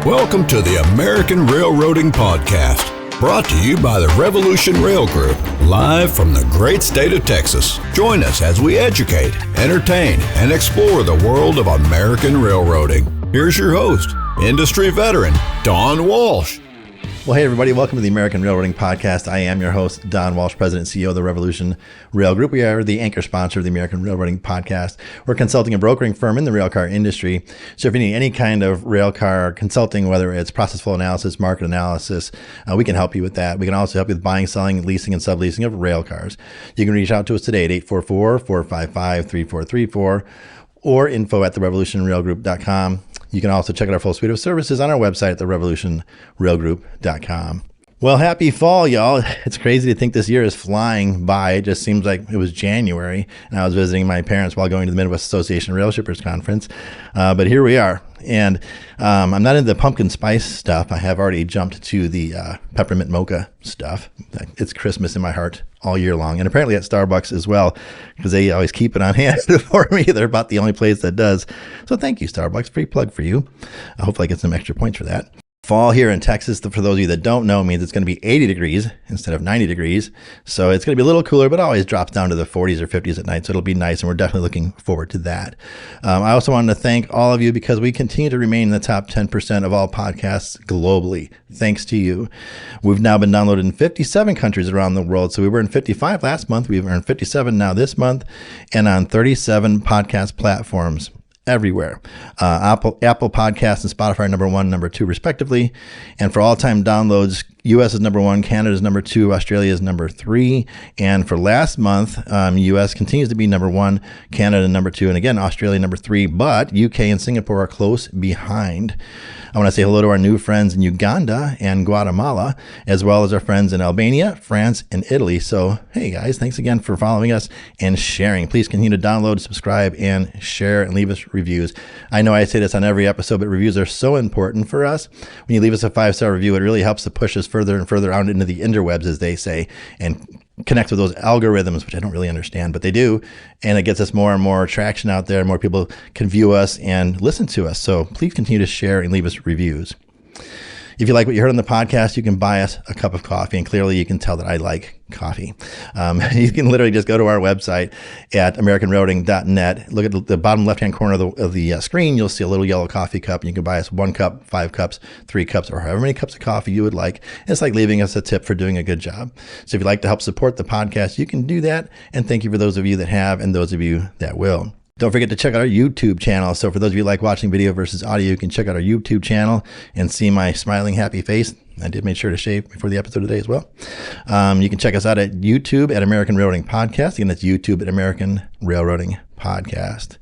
Welcome to the American Railroading Podcast, brought to you by the Revolution Rail Group, live from the great state of Texas. Join us as we educate, entertain, and explore the world of American railroading. Here's your host, industry veteran, Don Walsh. Well, hey, everybody. Welcome to the American Railroading Podcast. I am your host, Don Walsh, President and CEO of the Revolution Rail Group. We are the anchor sponsor of the American Railroading Podcast. We're a consulting and brokering firm in the railcar industry. So if you need any kind of railcar consulting, whether it's process flow analysis, market analysis, we can help you with that. We can also help you with buying, selling, leasing, and subleasing of railcars. You can reach out to us today at 844-455-3434 or info@therevolutionrailgroup.com. You can also check out our full suite of services on our website at therevolutionrailgroup.com. Well, happy fall, y'all. It's crazy to think this year is flying by. It just seems like it was January, and I was visiting my parents while going to the Midwest Association Rail Shippers Conference. But here we are. And I'm not into the pumpkin spice stuff. I have already jumped to the peppermint mocha stuff. It's Christmas in my heart all year long. And apparently at Starbucks as well, because they always keep it on hand for me. They're about the only place that does. So thank you, Starbucks. Free plug for you. Hopefully I get some extra points for that. Fall here in Texas, for those of you that don't know, means it's going to be 80 degrees instead of 90 degrees. So it's going to be a little cooler, but it always drops down to the 40s or 50s at night. So it'll be nice, and we're definitely looking forward to that. I also wanted to thank all of you because we continue to remain in the top 10% of all podcasts globally. Thanks to you. We've now been downloaded in 57 countries around the world. So we were in 55 last month. We've earned 57 now this month, and on 37 podcast platforms everywhere. Apple Podcasts and Spotify are number 1, number 2, respectively. And for all-time downloads, U.S. is number 1, Canada is number 2, Australia is number 3. And for last month, U.S. continues to be number 1, Canada number 2, and again, Australia number 3. But UK and Singapore are close behind. I want to say hello to our new friends in Uganda and Guatemala, as well as our friends in Albania, France, and Italy. So, hey guys, thanks again for following us and sharing. Please continue to download, subscribe, and share, and leave us reviews. I know I say this on every episode, but reviews are so important for us. When you leave us a 5-star review, it really helps to push us further and further out into the interwebs, as they say, and connect with those algorithms, which I don't really understand, but they do. And it gets us more and more traction out there. More people can view us and listen to us. So please continue to share and leave us reviews. If you like what you heard on the podcast, you can buy us a cup of coffee. And clearly you can tell that I like coffee. You can literally just go to our website at americanrailroading.net. Look at the bottom left-hand corner of the screen. You'll see a little yellow coffee cup. And you can buy us 1 cup, 5 cups, 3 cups, or however many cups of coffee you would like. It's like leaving us a tip for doing a good job. So if you'd like to help support the podcast, you can do that. And thank you for those of you that have and those of you that will. Don't forget to check out our YouTube channel. So for those of you who like watching video versus audio, you can check out our YouTube channel and see my smiling, happy face. I did make sure to shave before the episode today as well. You can check us out at YouTube at American Railroading Podcast. Again, that's YouTube at American Railroading Podcast.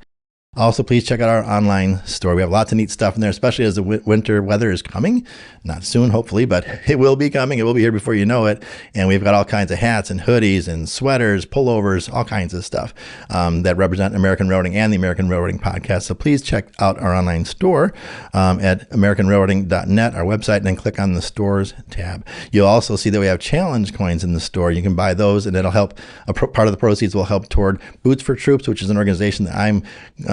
Also, please check out our online store. We have lots of neat stuff in there, especially as the winter weather is coming. Not soon, hopefully, but it will be coming. It will be here before you know it. And we've got all kinds of hats and hoodies and sweaters, pullovers, all kinds of stuff that represent American Railroading and the American Railroading Podcast. So please check out our online store at americanrailroading.net, our website, and then click on the Stores tab. You'll also see that we have challenge coins in the store. You can buy those, and it'll help. Part of the proceeds will help toward Boots for Troops, which is an organization that I'm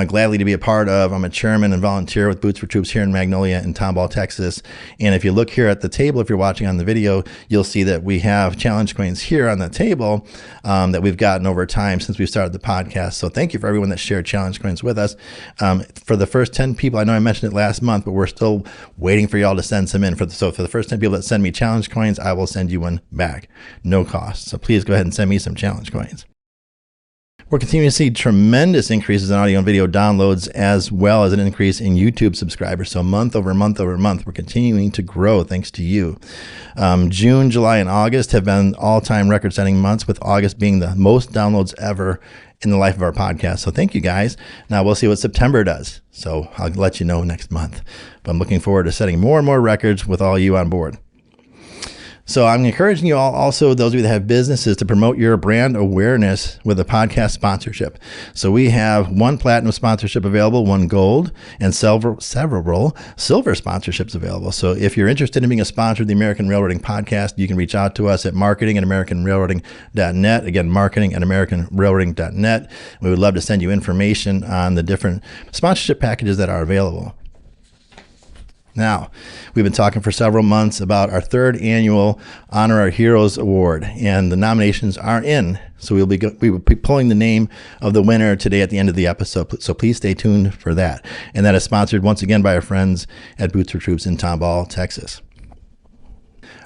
gladly to be a part of. I'm a chairman and volunteer with Boots for Troops here in Magnolia and Tomball, Texas. And if you look here at the table, if you're watching on the video, you'll see that we have challenge coins here on the table that we've gotten over time since we started the podcast. So thank you for everyone that shared challenge coins with us. For the first 10 people, I know I mentioned it last month, but we're still waiting for y'all to send some in. So for the first 10 people that send me challenge coins, I will send you one back. No cost. So please go ahead and send me some challenge coins. We're continuing to see tremendous increases in audio and video downloads, as well as an increase in YouTube subscribers. So month over month over month, we're continuing to grow thanks to you. June, July, and August have been all-time record-setting months, with August being the most downloads ever in the life of our podcast. So thank you, guys. Now we'll see what September does. So I'll let you know next month. But I'm looking forward to setting more and more records with all you on board. So I'm encouraging you all, also those of you that have businesses, to promote your brand awareness with a podcast sponsorship. So we have 1 platinum sponsorship available, 1 gold, and several silver sponsorships available. So if you're interested in being a sponsor of the American Railroading Podcast, you can reach out to us at marketing@americanrailroading.net. Again, marketing@americanrailroading.net. We would love to send you information on the different sponsorship packages that are available. Now, we've been talking for several months about our third annual Honor Our Heroes Award, and the nominations are in. So we will be pulling the name of the winner today at the end of the episode. So please stay tuned for that. And that is sponsored once again by our friends at Boots for Troops in Tomball, Texas.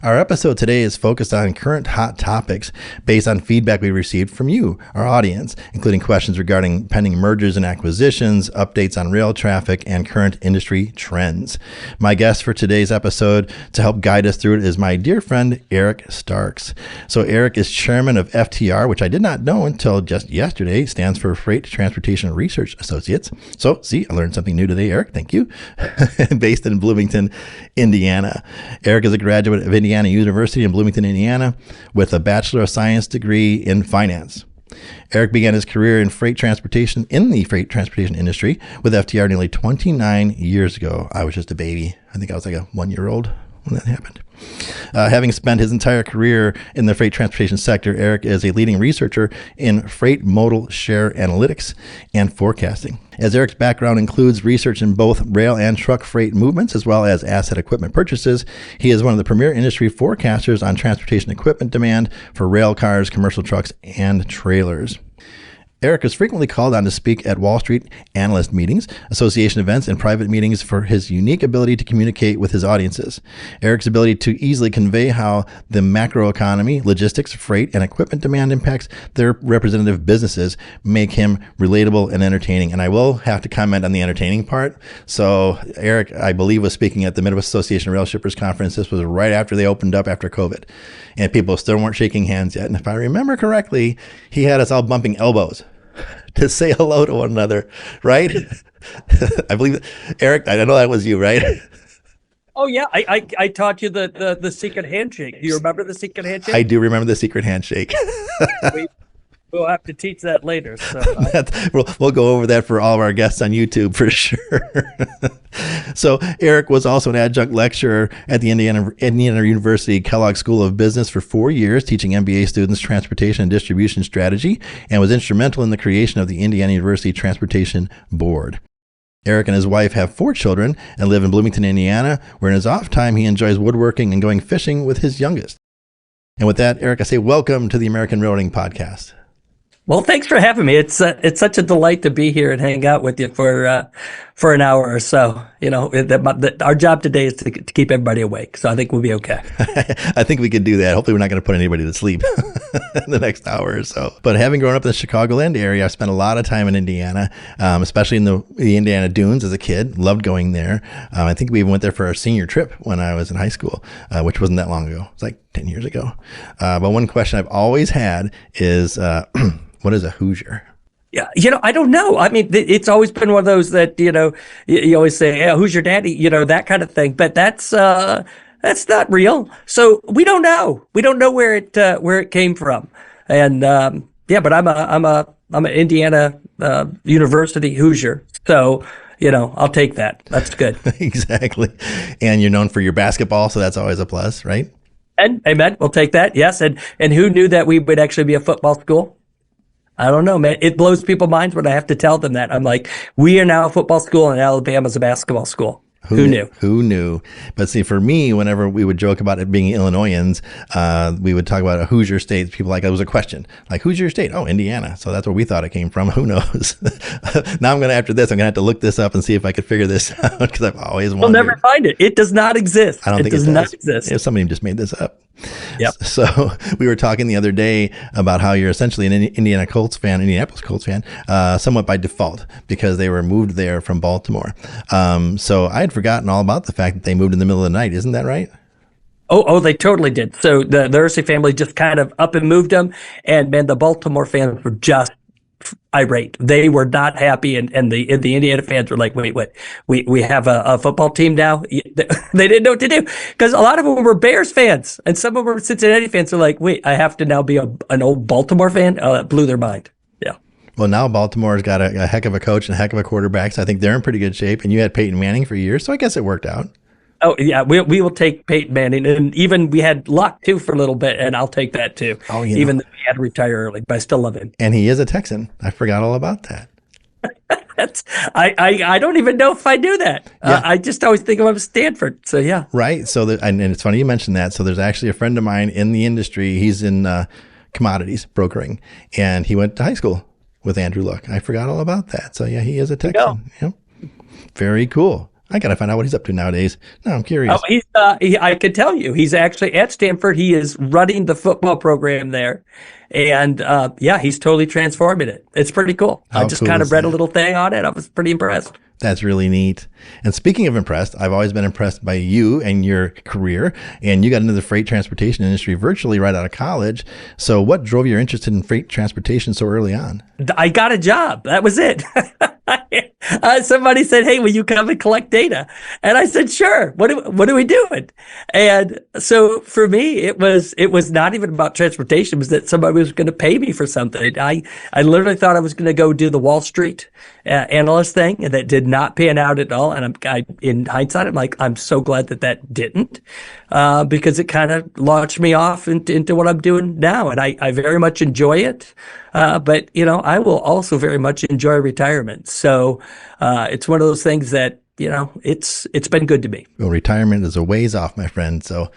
Our episode today is focused on current hot topics based on feedback we received from you, our audience, including questions regarding pending mergers and acquisitions, updates on rail traffic, and current industry trends. My guest for today's episode to help guide us through it is my dear friend, Eric Starks. So Eric is chairman of FTR, which I did not know until just yesterday, stands for Freight Transportation Research Associates. So see, I learned something new today, Eric. Thank you. Based in Bloomington, Indiana. Eric is a graduate of Indiana University in Bloomington, Indiana, with a Bachelor of Science degree in finance. Eric began his career in the freight transportation industry with FTR nearly 29 years ago. I was just a baby. I think I was like a 1-year-old when that happened. Having spent his entire career in the freight transportation sector, Eric is a leading researcher in freight modal share analytics and forecasting. As Eric's background includes research in both rail and truck freight movements, as well as asset equipment purchases, he is one of the premier industry forecasters on transportation equipment demand for rail cars, commercial trucks, and trailers. Eric is frequently called on to speak at Wall Street analyst meetings, association events, and private meetings for his unique ability to communicate with his audiences. Eric's ability to easily convey how the macroeconomy, logistics, freight, and equipment demand impacts their representative businesses make him relatable and entertaining. And I will have to comment on the entertaining part. So Eric, I believe, was speaking at the Midwest Association Rail Shippers Conference. This was right after they opened up after COVID. And people still weren't shaking hands yet. And if I remember correctly, he had us all bumping elbows to say hello to one another, right? I believe, Eric, I know that was you, right? Oh, yeah. I taught you the secret handshake. Do you remember the secret handshake? I do remember the secret handshake. We'll have to teach that later. So we'll go over that for all of our guests on YouTube for sure. So Eric was also an adjunct lecturer at the Indiana University Kelley School of Business for 4 years, teaching MBA students transportation and distribution strategy, and was instrumental in the creation of the Indiana University Transportation Board. Eric and his wife have 4 children and live in Bloomington, Indiana, where in his off time he enjoys woodworking and going fishing with his youngest. And with that, Eric, I say welcome to the American Railroading Podcast. Well, thanks for having me. It's such a delight to be here and hang out with you for an hour or so. You know, our job today is to keep everybody awake, so I think we'll be okay. I think we could do that. Hopefully, we're not going to put anybody to sleep in the next hour or so. But having grown up in the Chicagoland area, I've spent a lot of time in Indiana, especially in the Indiana Dunes as a kid. Loved going there. I think we even went there for our senior trip when I was in high school, which wasn't that long ago. It was like 10 years ago. But one question I've always had is, what is a Hoosier? Yeah, I don't know. I mean, it's always been one of those that, you always say, yeah, who's your daddy? That kind of thing. But that's not real. So we don't know. We don't know where it came from. And but I'm an Indiana University Hoosier. So, I'll take that. That's good. Exactly. And you're known for your basketball, so that's always a plus, right? And amen. We'll take that. Yes. And who knew that we would actually be a football school? I don't know, man. It blows people's minds when I have to tell them that. I'm like, we are now a football school and Alabama's a basketball school. Who knew? Who knew? But see, for me, whenever we would joke about it being Illinoisans, we would talk about a Hoosier state. People like, it was a question. Like, who's your state? Oh, Indiana. So that's where we thought it came from. Who knows? Now after this, I'm going to have to look this up and see if I could figure this out because I've always wanted. We'll never find it. It does not exist. I don't think it does not exist. If somebody just made this up. Yep. So we were talking the other day about how you're essentially an Indianapolis Colts fan, somewhat by default because they were moved there from Baltimore. So I had forgotten all about the fact that they moved in the middle of the night. Isn't that right? Oh, they totally did. So the Ursay family just kind of up and moved them, and man, the Baltimore fans were just irate. They were not happy, and the Indiana fans were like, wait, we have a football team now? They didn't know what to do because a lot of them were Bears fans, and some of them were Cincinnati fans. Are like, wait, I have to now be an old Baltimore fan? That blew their mind. Yeah. Well, now Baltimore's got a heck of a coach and a heck of a quarterback, so I think they're in pretty good shape. And you had Peyton Manning for years, so I guess it worked out. Oh, yeah, we will take Peyton Manning. And even we had Luck, too, for a little bit, and I'll take that, too. Oh, even though he had to retire early, but I still love him. And he is a Texan. I forgot all about that. I don't even know if I knew that. Yeah. I just always think of him as Stanford. So yeah. Right. So, and it's funny you mentioned that. So there's actually a friend of mine in the industry. He's in commodities brokering, and he went to high school with Andrew Luck. I forgot all about that. So yeah, he is a Texan. Yep. Very cool. I got to find out what he's up to nowadays. No, I'm curious. Oh, I could tell you, he's actually at Stanford. He is running the football program there. And he's totally transforming it. It's pretty cool. How I just cool kind is of read that? a little thing on it. I was pretty impressed. That's really neat. And speaking of impressed, I've always been impressed by you and your career. And you got into the freight transportation industry virtually right out of college. So what drove your interest in freight transportation so early on? I got a job. That was it. Somebody said, "Hey, will you come and collect data?" And I said, "Sure. What are we doing?" And so for me, it was not even about transportation. It was that somebody was going to pay me for something. I literally thought I was going to go do the Wall Street analyst thing, and that did not pan out at all. And in hindsight, I'm like, I'm so glad that didn't, because it kind of launched me off into what I'm doing now, and I very much enjoy it. But I will also very much enjoy retirement. So it's one of those things that it's been good to me. Well, retirement is a ways off, my friend. So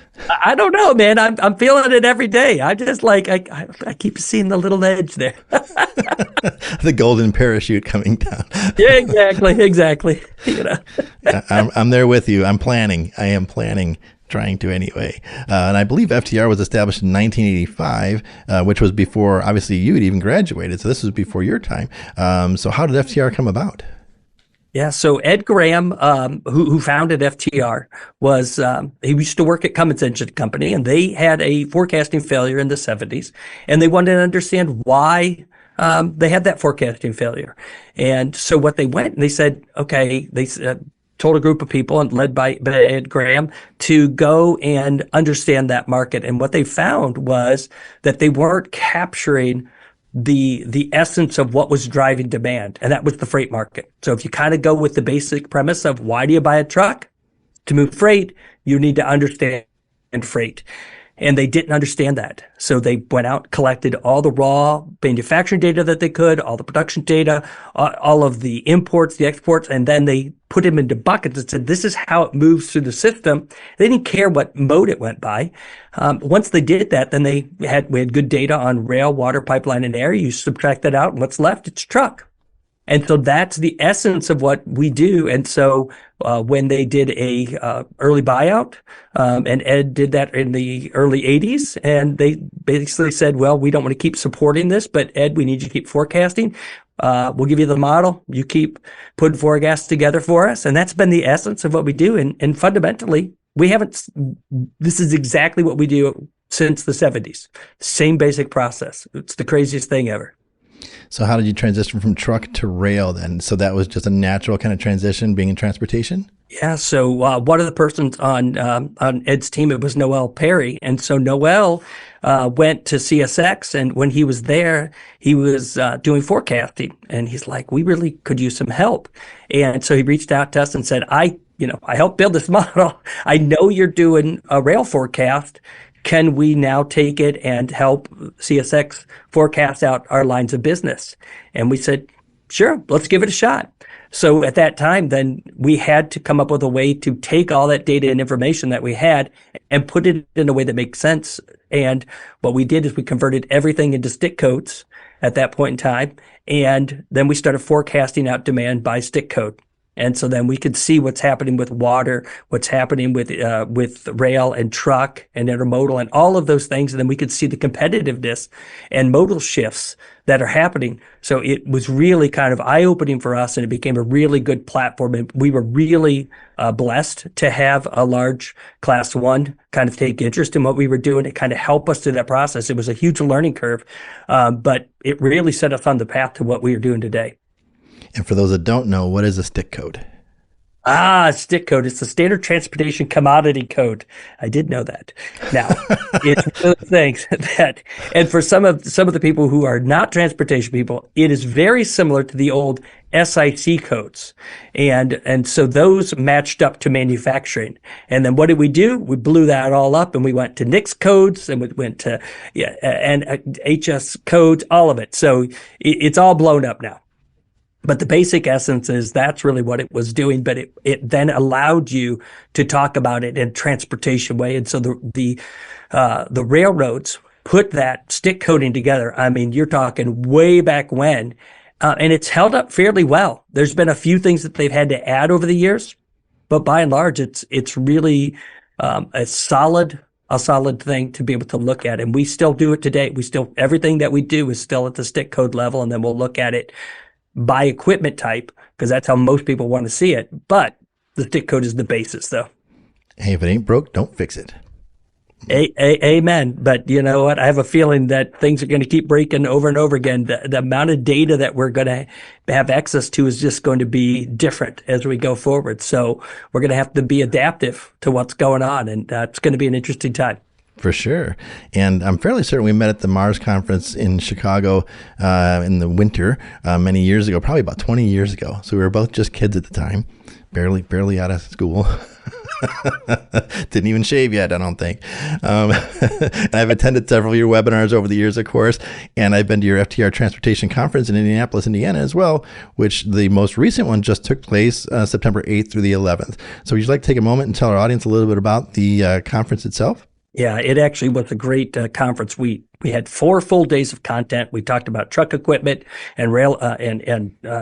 I don't know, man. I'm feeling it every day. I just I keep seeing the little edge there. the golden parachute coming down. Yeah, exactly. I'm there with you. I am planning. Trying to anyway. And I believe FTR was established in 1985, which was before, obviously, you had even graduated. So this was before your time. So how did FTR come about? Yeah, so Ed Graham, who founded FTR, he used to work at Cummins Engine Company, and they had a forecasting failure in the 70s, and they wanted to understand why they had that forecasting failure. And so what they went and they said, okay, they told a group of people, and led by Ed Graham, to go and understand that market. And what they found was that they weren't capturing the essence of what was driving demand, and that was the freight market. So if you kind of go with the basic premise of why do you buy a truck? To move freight, you need to understand freight. And they didn't understand that. So they went out, collected all the raw manufacturing data that they could, all the production data, all of the imports, the exports, and then they put them into buckets and said, this is how it moves through the system. They didn't care what mode it went by. Once they did that, then we had good data on rail, water, pipeline, and air. You subtract that out, and what's left? It's truck. And so that's the essence of what we do. And so when they did a early buyout, and Ed did that in the early 80s, and they basically said, well, we don't want to keep supporting this, but Ed, we need you to keep forecasting. We'll give you the model. You keep putting forecasts together for us. And that's been the essence of what we do. And fundamentally, this is exactly what we do since the 70s. Same basic process. It's the craziest thing ever. So how did you transition from truck to rail then? So that was just a natural kind of transition, being in transportation? Yeah. So one of the persons on Ed's team, it was Noel Perry. And so Noel went to CSX. And when he was there, he was doing forecasting. And he's like, we really could use some help. And so he reached out to us and said, I helped build this model. I know you're doing a rail forecast. Can we now take it and help CSX forecast out our lines of business? And we said, sure, let's give it a shot. So at that time, then we had to come up with a way to take all that data and information that we had and put it in a way that makes sense. And what we did is we converted everything into stick codes at that point in time. And then we started forecasting out demand by stick code. And so then we could see what's happening with water, what's happening with rail and truck and intermodal and all of those things. And then we could see the competitiveness and modal shifts that are happening. So it was really kind of eye-opening for us, and it became a really good platform. And we were really blessed to have a large class one kind of take interest in what we were doing. It kind of helped us through that process. It was a huge learning curve, but it really set us on the path to what we are doing today. And for those that don't know, what is a stick code? Stick code. It's the Standard Transportation Commodity Code. I did know that. Now, it's one of the things that, and for some of the people who are not transportation people, it is very similar to the old SIC codes. And so those matched up to manufacturing. And then what did we do? We blew that all up, and we went to NICS codes, and we went to and HS codes, all of it. So it's all blown up now. But the basic essence is that's really what it was doing. But it then allowed you to talk about it in a transportation way. And so the railroads put that stick coding together. I mean, you're talking way back when, and it's held up fairly well. There's been a few things that they've had to add over the years, but by and large, it's really a solid thing to be able to look at. And we still do it today. Everything that we do is still at the stick code level, and then we'll look at it by equipment type, because that's how most people want to see it. But the stick code is the basis, though. Hey, if it ain't broke, don't fix it. Amen. But you know what? I have a feeling that things are going to keep breaking over and over again. The amount of data that we're going to have access to is just going to be different as we go forward. So we're going to have to be adaptive to what's going on, and it's going to be an interesting time. For sure. And I'm fairly certain we met at the Mars conference in Chicago in the winter many years ago, probably about 20 years ago. So we were both just kids at the time, barely out of school. Didn't even shave yet, I don't think. And I've attended several of your webinars over the years, of course, and I've been to your FTR Transportation Conference in Indianapolis, Indiana as well, which the most recent one just took place September 8th through the 11th. So would you like to take a moment and tell our audience a little bit about the conference itself? Yeah, it actually was a great conference. We had 4 full days of content. We talked about truck equipment and rail,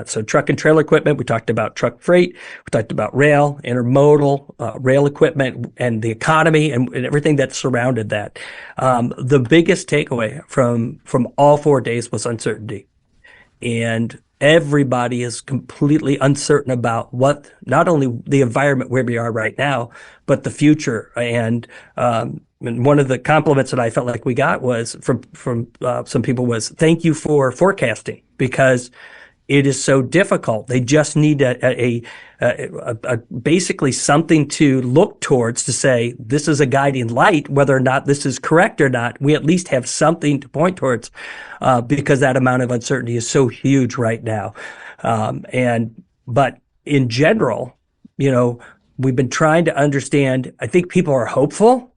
so truck and trailer equipment. We talked about truck freight. We talked about rail, intermodal, rail equipment, and the economy and everything that surrounded that. The biggest takeaway from all 4 days was uncertainty, and everybody is completely uncertain about what, not only the environment where we are right now, but the future. And one of the compliments that I felt like we got was from some people was, thank you for forecasting, because it is so difficult. They just need a basically something to look towards to say, this is a guiding light. Whether or not this is correct or not, we at least have something to point towards, because that amount of uncertainty is so huge right now. But in general, we've been trying to understand. I think people are hopeful.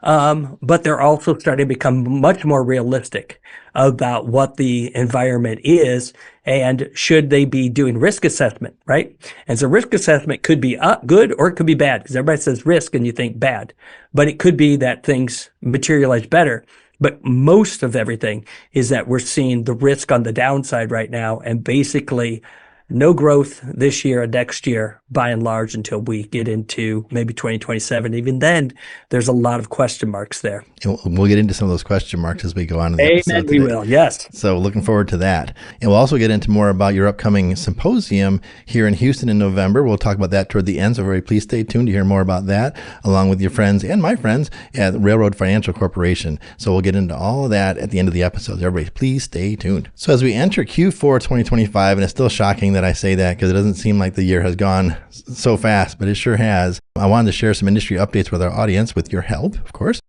But they're also starting to become much more realistic about what the environment is, and should they be doing risk assessment, right? And so risk assessment could be good or it could be bad, because everybody says risk and you think bad, but it could be that things materialize better. But most of everything is that we're seeing the risk on the downside right now, and basically no growth this year and next year, by and large, until we get into maybe 2027. Even then, there's a lot of question marks there. We'll get into some of those question marks as we go on in the episode Amen, today. we will, yes. So looking forward to that. And we'll also get into more about your upcoming symposium here in Houston in November. We'll talk about that toward the end, so very please stay tuned to hear more about that, along with your friends and my friends at Railroad Financial Corporation. So we'll get into all of that at the end of the episode. Everybody, please stay tuned. So as we enter Q4 2025, and it's still shocking that I say that because it doesn't seem like the year has gone so fast, but it sure has. I wanted to share some industry updates with our audience with your help, of course.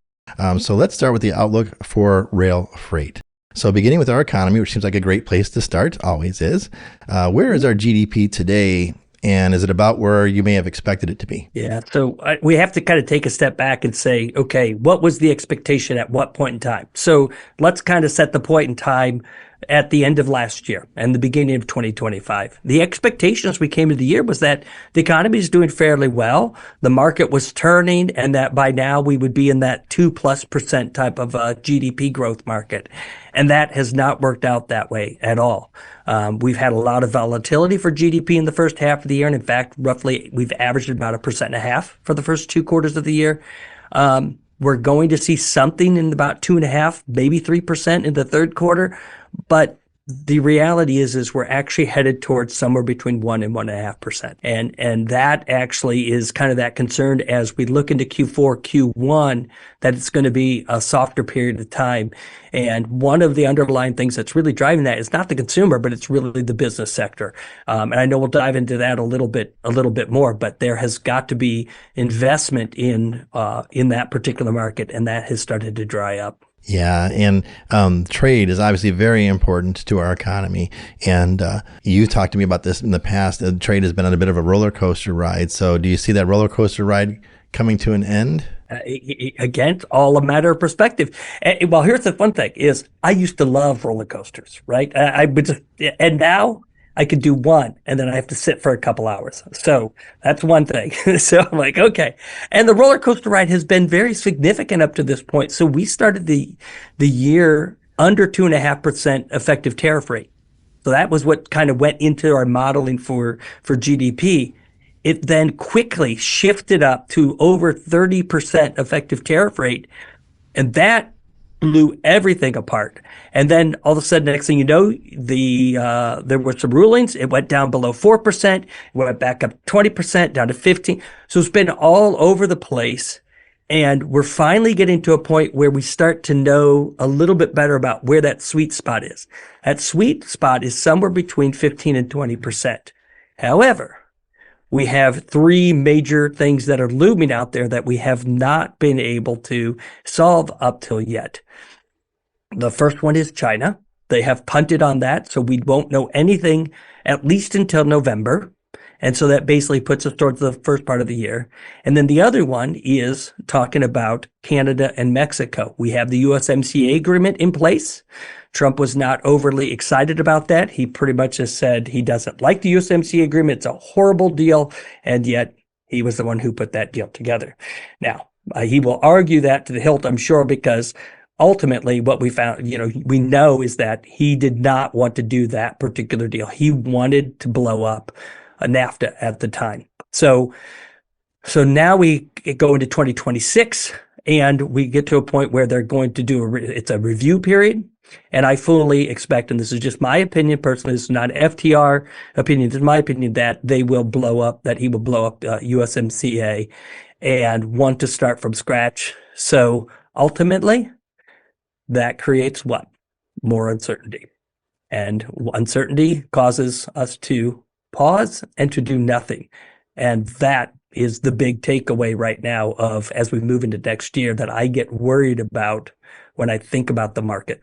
So let's start with the outlook for rail freight. So beginning with our economy, which seems like a great place to start, always is. Where is our GDP today? And is it about where you may have expected it to be? Yeah. So we have to kind of take a step back and say, okay, what was the expectation at what point in time? So let's kind of set the point in time at the end of last year and the beginning of 2025. The expectations we came into the year was that the economy is doing fairly well. The market was turning, and that by now we would be in that 2+% type of GDP growth market. And that has not worked out that way at all. We've had a lot of volatility for GDP in the first half of the year. And in fact, roughly we've averaged about 1.5% for the first 2 quarters of the year. We're going to see something in about 2.5%, maybe 3% in the third quarter. But the reality is we're actually headed towards somewhere between 1 and 1.5%. And that actually is kind of that concern as we look into Q4, Q1, that it's going to be a softer period of time. And one of the underlying things that's really driving that is not the consumer, but it's really the business sector. And I know we'll dive into that a little bit more, but there has got to be investment in that particular market, and that has started to dry up. Yeah, and trade is obviously very important to our economy. And you talked to me about this in the past. Trade has been on a bit of a roller coaster ride. So do you see that roller coaster ride coming to an end? Again, all a matter of perspective. Well, here's the fun thing is I used to love roller coasters, right? I would just, and now I could do one and then I have to sit for a couple hours. So that's one thing. So I'm like, okay. And the roller coaster ride has been very significant up to this point. So we started the year under 2.5% effective tariff rate. So that was what kind of went into our modeling for GDP. It then quickly shifted up to over 30% effective tariff rate. And that blew everything apart. And then all of a sudden, next thing you know, there were some rulings. It went down below 4%, it went back up 20%, down to 15%. So it's been all over the place. And we're finally getting to a point where we start to know a little bit better about where that sweet spot is. That sweet spot is somewhere between 15 and 20%. However, we have three major things that are looming out there that we have not been able to solve up till yet. The first one is China. They have punted on that, so we won't know anything at least until November. And so that basically puts us towards the first part of the year. And then the other one is talking about Canada and Mexico. We have the USMCA agreement in place. Trump was not overly excited about that. He pretty much just said he doesn't like the USMCA agreement. It's a horrible deal. And yet he was the one who put that deal together. Now, he will argue that to the hilt, I'm sure, because ultimately what we found, we know is that he did not want to do that particular deal. He wanted to blow up NAFTA at the time. So now we go into 2026 and we get to a point where they're going to do it's a review period. And I fully expect, and this is just my opinion personally, this is not FTR opinion, this is my opinion, that he will blow up USMCA and want to start from scratch. So ultimately, that creates what? More uncertainty. And uncertainty causes us to pause and to do nothing. And that is the big takeaway right now of as we move into next year that I get worried about when I think about the market.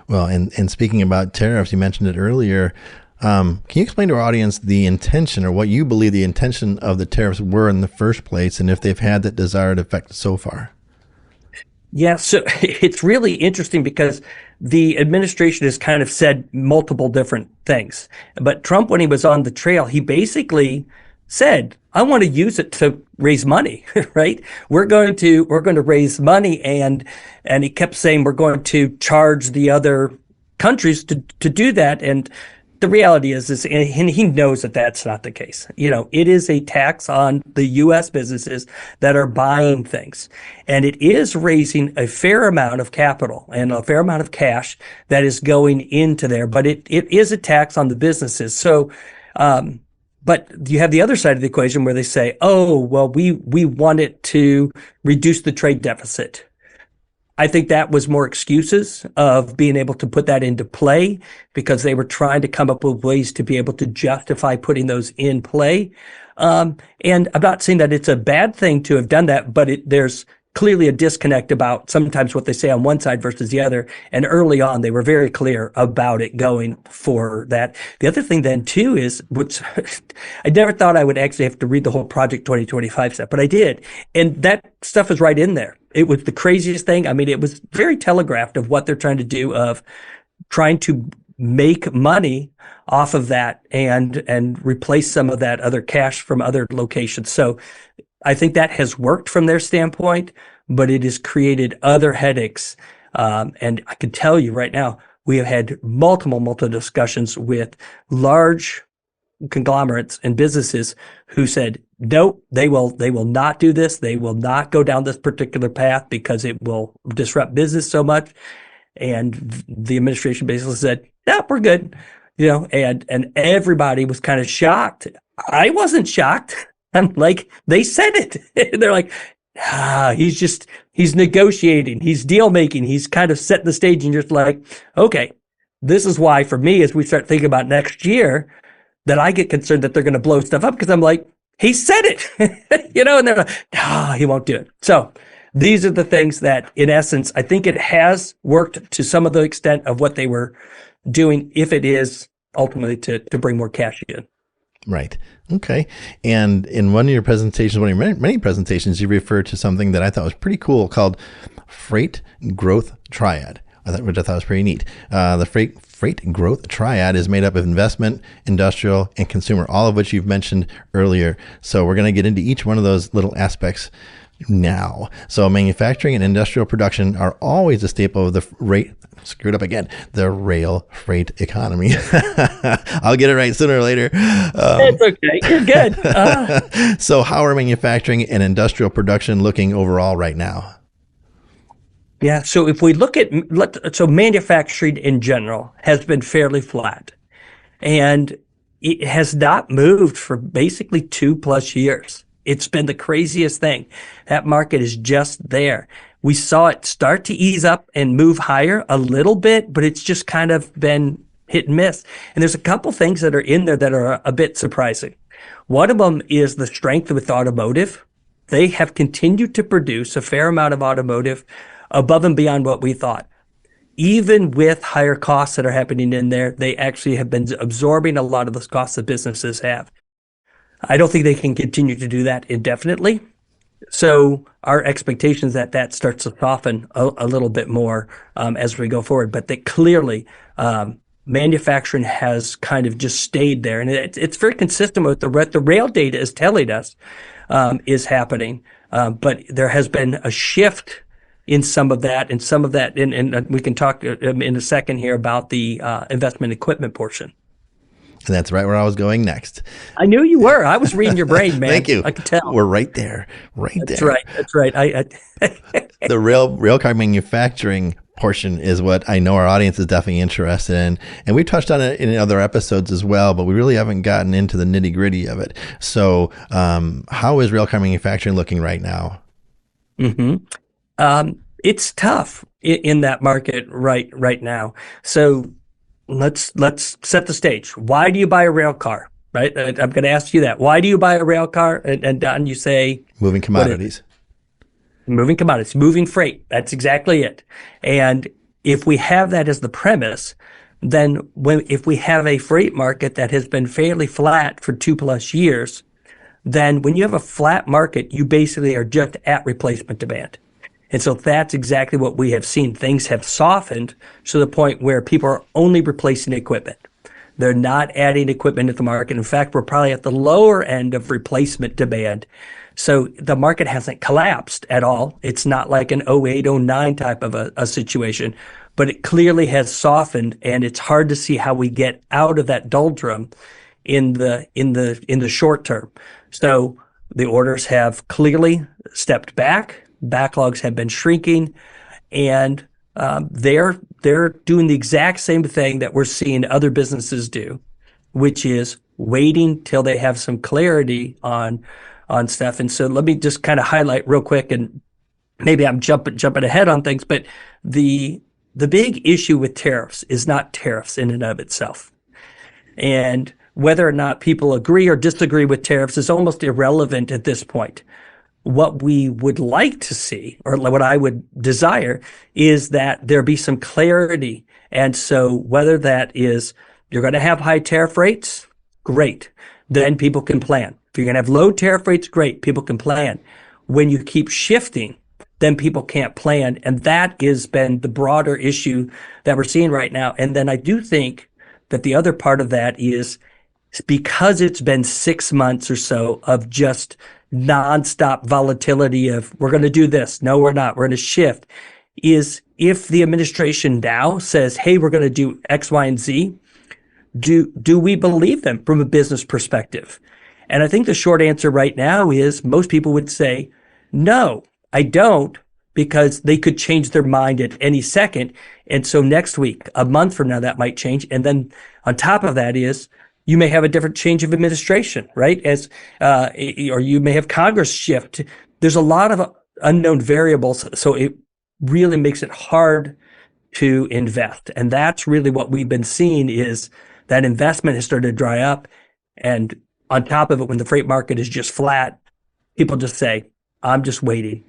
Well, and speaking about tariffs, you mentioned it earlier. Can you explain to our audience the intention or what you believe the intention of the tariffs were in the first place and if they've had that desired effect so far? Yeah, so it's really interesting because the administration has kind of said multiple different things. But Trump, when he was on the trail, he basically said, I want to use it to raise money, right? We're going to raise money. And he kept saying, we're going to charge the other countries to do that. And the reality is, and he knows that that's not the case. It is a tax on the U.S. businesses that are buying things. And it is raising a fair amount of capital and a fair amount of cash that is going into there. But it is a tax on the businesses. So, but you have the other side of the equation where they say, oh, well, we want it to reduce the trade deficit. I think that was more excuses of being able to put that into play because they were trying to come up with ways to be able to justify putting those in play. And I'm not saying that it's a bad thing to have done that, but there's clearly a disconnect about sometimes what they say on one side versus the other. And early on, they were very clear about it going for that. The other thing then too is, which I never thought I would actually have to read the whole Project 2025 stuff, but I did. And that stuff is right in there. It was the craziest thing. I mean, it was very telegraphed of what they're trying to do of trying to make money off of that and replace some of that other cash from other locations. So I think that has worked from their standpoint, but it has created other headaches. And I can tell you right now, we have had multiple discussions with large conglomerates and businesses who said, nope, they will not do this. They will not go down this particular path because it will disrupt business so much. And the administration basically said, yeah, we're good. And everybody was kind of shocked. I wasn't shocked. I'm like, they said it. They're like, he's negotiating, he's deal making, he's kind of setting the stage, and you're just like, okay, this is why for me, as we start thinking about next year, that I get concerned that they're going to blow stuff up because I'm like, he said it, and they're like, he won't do it. So these are the things that, in essence, I think it has worked to some of the extent of what they were doing, if it is ultimately to bring more cash in. Right. Okay. And in one of your presentations, one of your many presentations, you referred to something that I thought was pretty cool called Freight Growth Triad, which I thought was pretty neat. The freight growth triad is made up of investment, industrial, and consumer, all of which you've mentioned earlier. So we're going to get into each one of those little aspects now. So manufacturing and industrial production are always a staple of the the rail freight economy. I'll get it right sooner or later. It's okay. You're good. So how are manufacturing and industrial production looking overall right now? Yeah. So if we look at, manufacturing in general has been fairly flat, and it has not moved for basically 2+ years. It's been the craziest thing. That market is just there. We saw it start to ease up and move higher a little bit, but it's just kind of been hit and miss. And there's a couple things that are in there that are a bit surprising. One of them is the strength with automotive. They have continued to produce a fair amount of automotive above and beyond what we thought. Even with higher costs that are happening in there, they actually have been absorbing a lot of those costs that businesses have. I don't think they can continue to do that indefinitely. So our expectation is that that starts to soften a little bit more as we go forward. But that clearly manufacturing has kind of just stayed there. And it's very consistent with the rail data is telling us is happening. But there has been a shift in some of that, and we can talk in a second here about the investment equipment portion. And that's right where I was going next. I knew you were. I was reading your brain, man. Thank you. I could tell. We're right there. That's right. That's right. The railcar manufacturing portion is what I know our audience is definitely interested in. And we touched on it in other episodes as well, but we really haven't gotten into the nitty gritty of it. So how is railcar manufacturing looking right now? It's tough in that market right now. So let's set the stage. Why do you buy a rail car? Right? I'm going to ask you that. Why do you buy a rail car? And Don, you say moving commodities. Moving commodities, moving freight. That's exactly it. And if we have that as the premise, then if we have a freight market that has been fairly flat for 2+ years, then when you have a flat market, you basically are just at replacement demand. And so that's exactly what we have seen. Things have softened to the point where people are only replacing equipment. They're not adding equipment to the market. In fact, we're probably at the lower end of replacement demand. So the market hasn't collapsed at all. It's not like an 08, 09 type of a situation, but it clearly has softened, and it's hard to see how we get out of that doldrum in the short term. So the orders have clearly stepped back. Backlogs have been shrinking, and they're doing the exact same thing that we're seeing other businesses do, which is waiting till they have some clarity on stuff. And so let me just kind of highlight real quick, and maybe I'm jumping ahead on things, but the big issue with tariffs is not tariffs in and of itself. And whether or not people agree or disagree with tariffs is almost irrelevant at this point. What we would like to see, or what I would desire, is that there be some clarity. And so whether that is you're going to have high tariff rates, great. Then people can plan. If you're going to have low tariff rates, great. People can plan. When you keep shifting, then people can't plan. And that has been the broader issue that we're seeing right now. And then I do think that the other part of that is because it's been 6 months or so of just nonstop volatility of we're going to do this. No, we're not. We're going to shift. Is if the administration now says, hey, we're going to do X, Y, and Z, do we believe them from a business perspective? And I think the short answer right now is most people would say, no, I don't, because they could change their mind at any second. And so next week, a month from now, that might change. And then on top of that is you may have a different change of administration, right? Or you may have Congress shift. There's a lot of unknown variables. So it really makes it hard to invest. And that's really what we've been seeing is that investment has started to dry up. And on top of it, when the freight market is just flat, people just say, I'm just waiting.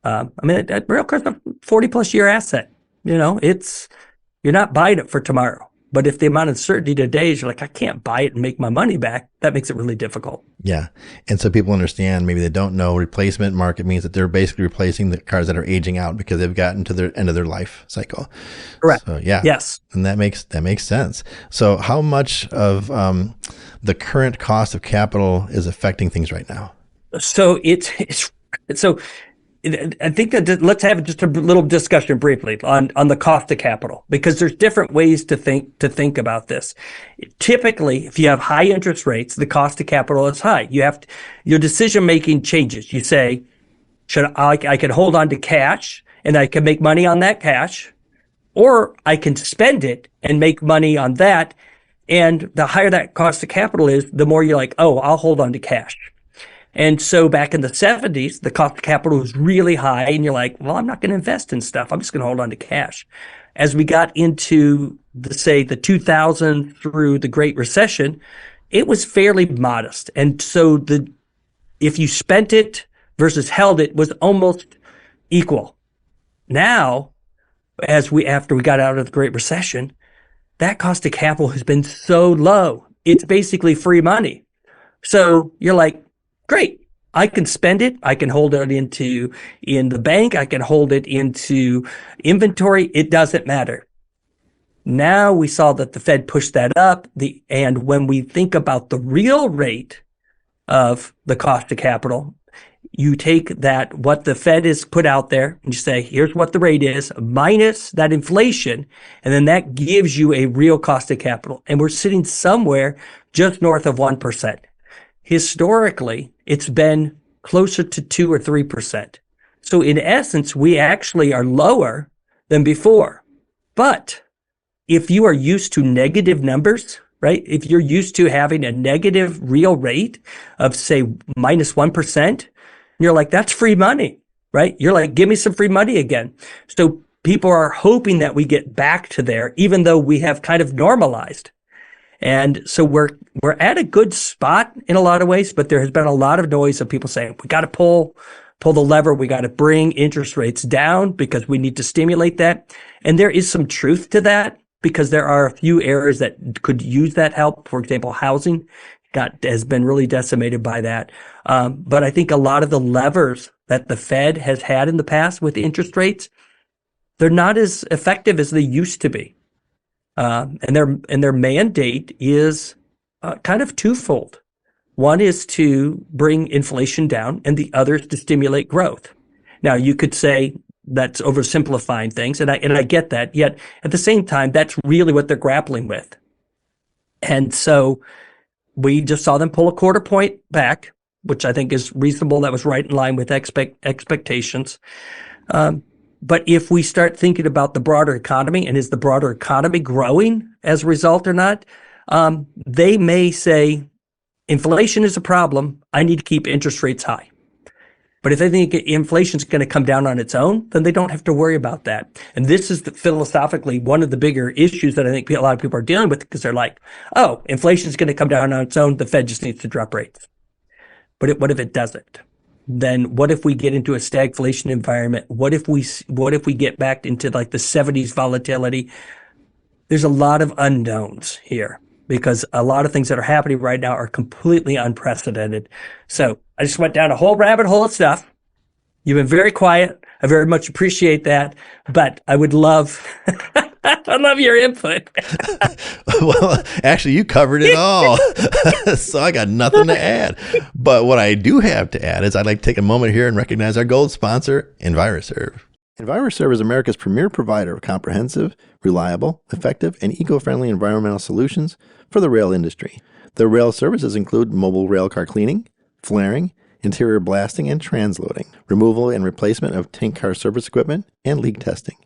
Rail car's a 40+ year asset. You're not buying it for tomorrow. But if the amount of uncertainty today is you're like, I can't buy it and make my money back, that makes it really difficult. Yeah. And so people understand, maybe they don't know, replacement market means that they're basically replacing the cars that are aging out because they've gotten to their end of their life cycle. Correct. So, yeah. Yes. And that makes sense. So how much of the current cost of capital is affecting things right now? So I think that let's have just a little discussion briefly on the cost of capital, because there's different ways to think about this. Typically, if you have high interest rates, the cost of capital is high. Your decision making changes. You say, I can hold on to cash and I can make money on that cash, or I can spend it and make money on that. And the higher that cost of capital is, the more you're like, oh, I'll hold on to cash. And so back in the 70s, the cost of capital was really high, and you're like, well, I'm not going to invest in stuff. I'm just going to hold on to cash. As we got into, the 2000s through the Great Recession, it was fairly modest. And so if you spent it versus held it was almost equal. Now, after we got out of the Great Recession, that cost of capital has been so low. It's basically free money. So you're like, great. I can spend it. I can hold it in the bank. I can hold it into inventory. It doesn't matter. Now we saw that the Fed pushed that up. And when we think about the real rate of the cost of capital, you take what the Fed has put out there and you say, here's what the rate is minus that inflation. And then that gives you a real cost of capital. And we're sitting somewhere just north of 1%. Historically, it's been closer to 2 or 3%. So in essence, we actually are lower than before. But if you are used to negative numbers, right? If you're used to having a negative real rate of, say, minus 1%, you're like, that's free money, right? You're like, give me some free money again. So people are hoping that we get back to there, even though we have kind of normalized. And so we're at a good spot in a lot of ways, but there has been a lot of noise of people saying, we got to pull the lever. We got to bring interest rates down because we need to stimulate that. And there is some truth to that because there are a few areas that could use that help. For example, housing has been really decimated by that. But I think a lot of the levers that the Fed has had in the past with interest rates, they're not as effective as they used to be. And their mandate is kind of twofold. One is to bring inflation down, and the other is to stimulate growth. Now, you could say that's oversimplifying things, and I get that. Yet at the same time, that's really what they're grappling with. And so we just saw them pull a quarter point back, which I think is reasonable. That was right in line with expectations. But if we start thinking about the broader economy and is the broader economy growing as a result or not, they may say inflation is a problem. I need to keep interest rates high. But if they think inflation is going to come down on its own, then they don't have to worry about that. And this is philosophically one of the bigger issues that I think a lot of people are dealing with because they're like, oh, inflation is going to come down on its own. The Fed just needs to drop rates. But what if it doesn't? Then what if we get into a stagflation environment? What if we get back into like the 70s volatility? There's a lot of unknowns here because a lot of things that are happening right now are completely unprecedented. So I just went down a whole rabbit hole of stuff. You've been very quiet. I very much appreciate that, but I would love, I love your input. Well, actually, you covered it all. So I got nothing to add. But what I do have to add is I'd like to take a moment here and recognize our gold sponsor, EnviroServe. EnviroServe is America's premier provider of comprehensive, reliable, effective, and eco-friendly environmental solutions for the rail industry. Their rail services include mobile rail car cleaning, flaring, interior blasting and transloading, removal and replacement of tank car service equipment, and leak testing.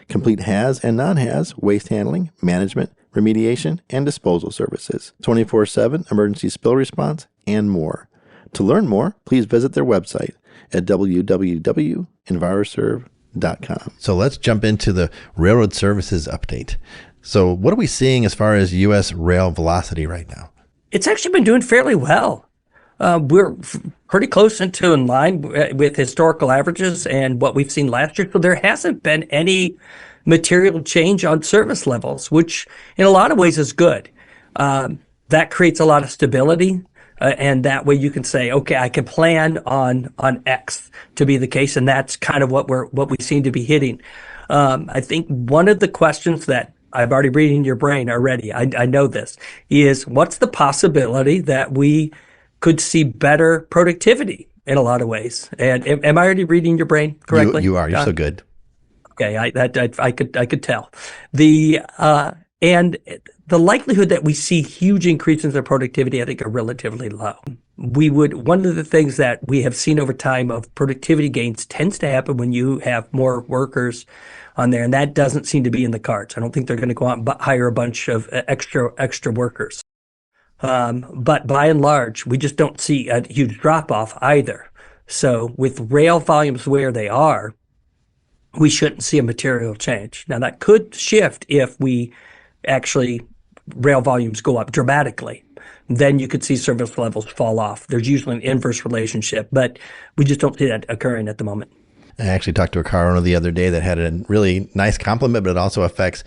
Complete HAZ and non-HAZ waste handling, management, remediation, and disposal services, 24/7 emergency spill response, and more. To learn more, please visit their website at www.enviroserve.com. So let's jump into the railroad services update. So what are we seeing as far as U.S. rail velocity right now? It's actually been doing fairly well. We're pretty close into in line with historical averages and what we've seen last year. So there hasn't been any material change on service levels, which in a lot of ways is good. That creates a lot of stability. And that way you can say, okay, I can plan on X to be the case. And that's kind of what we seem to be hitting. I think one of the questions that I've already reading your brain already, I know this, is what's the possibility that we could see better productivity in a lot of ways? And am I already reading your brain correctly? You are. You're so good. Okay, I could tell. And the likelihood that we see huge increases in productivity, I think, are relatively low. One of the things that we have seen over time of productivity gains tends to happen when you have more workers on there, and that doesn't seem to be in the cards. I don't think they're going to go out and hire a bunch of extra workers. But by and large, we just don't see a huge drop off either. So with rail volumes where they are, we shouldn't see a material change. Now that could shift if rail volumes go up dramatically. Then you could see service levels fall off. There's usually an inverse relationship, but we just don't see that occurring at the moment. I actually talked to a car owner the other day that had a really nice compliment, but it also affects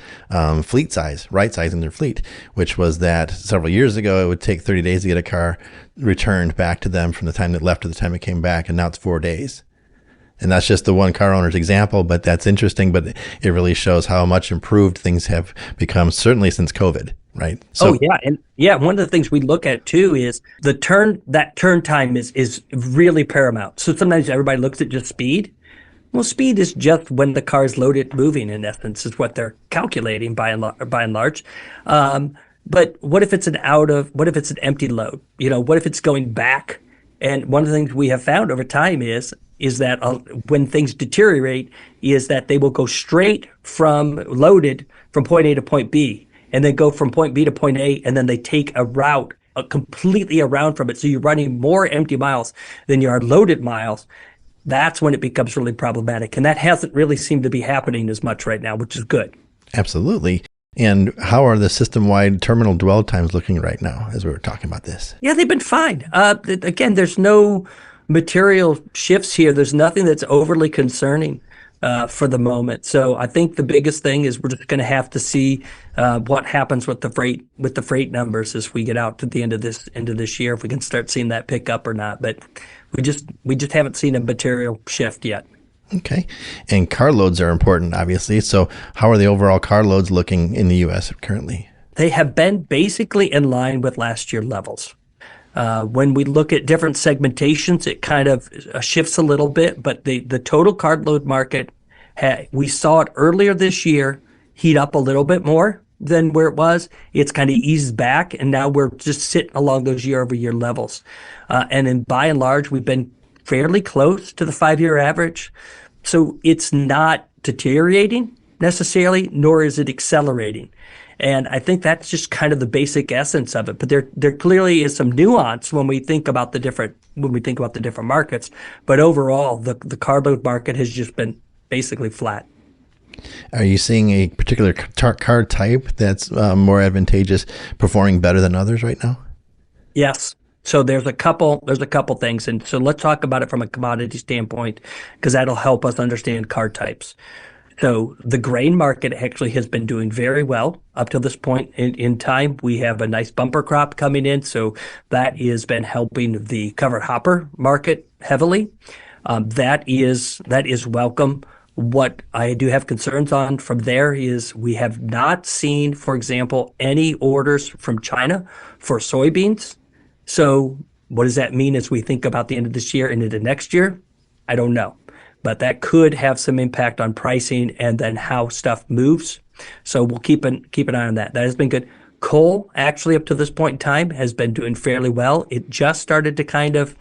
fleet size, right sizing their fleet, which was that several years ago, it would take 30 days to get a car returned back to them from the time it left to the time it came back, and now it's 4 days. And that's just the one car owner's example, but that's interesting. But it really shows how much improved things have become, certainly since COVID, right? So, one of the things we look at too is that turn time is really paramount. So sometimes everybody looks at just speed. Well, speed is just when the car is loaded, moving. In essence, is what they're calculating by and large. But what if it's what if it's an empty load? What if it's going back? And one of the things we have found over time is that when things deteriorate, is that they will go straight from loaded from point A to point B, and then go from point B to point A, and then they take a route completely around from it. So you're running more empty miles than you are loaded miles. That's when it becomes really problematic. And that hasn't really seemed to be happening as much right now, which is good. Absolutely. And how are the system-wide terminal dwell times looking right now as we were talking about this? Yeah, they've been fine. Again, there's no material shifts here. There's nothing that's overly concerning for the moment. So I think the biggest thing is we're just going to have to see what happens with the freight numbers as we get out to the end of this year, if we can start seeing that pick up or not. But we just haven't seen a material shift yet. Okay. And car loads are important, obviously. So how are the overall car loads looking in the U.S. currently? They have been basically in line with last year levels. When we look at different segmentations, it kind of shifts a little bit, but the total carload market, we saw it earlier this year heat up a little bit more than where it was. It's kind of eased back, and now we're just sitting along those year-over-year levels. And then by and large, we've been fairly close to the 5-year average. So it's not deteriorating necessarily, nor is it accelerating. And I think that's just kind of the basic essence of it. But there clearly is some nuance when we think about the different markets. But overall, the carload market has just been basically flat. Are you seeing a particular car type that's more advantageous, performing better than others right now? Yes. So there's a couple things. And so let's talk about it from a commodity standpoint, because that'll help us understand car types. So the grain market actually has been doing very well up to this point in time. We have a nice bumper crop coming in, so that has been helping the covered hopper market heavily. That is welcome. What I do have concerns on from there is we have not seen, for example, any orders from China for soybeans. So what does that mean as we think about the end of this year and into next year? I don't know. But that could have some impact on pricing and then how stuff moves. So we'll keep an eye on that. That has been good. Coal, actually, up to this point in time, has been doing fairly well. It just started to kind of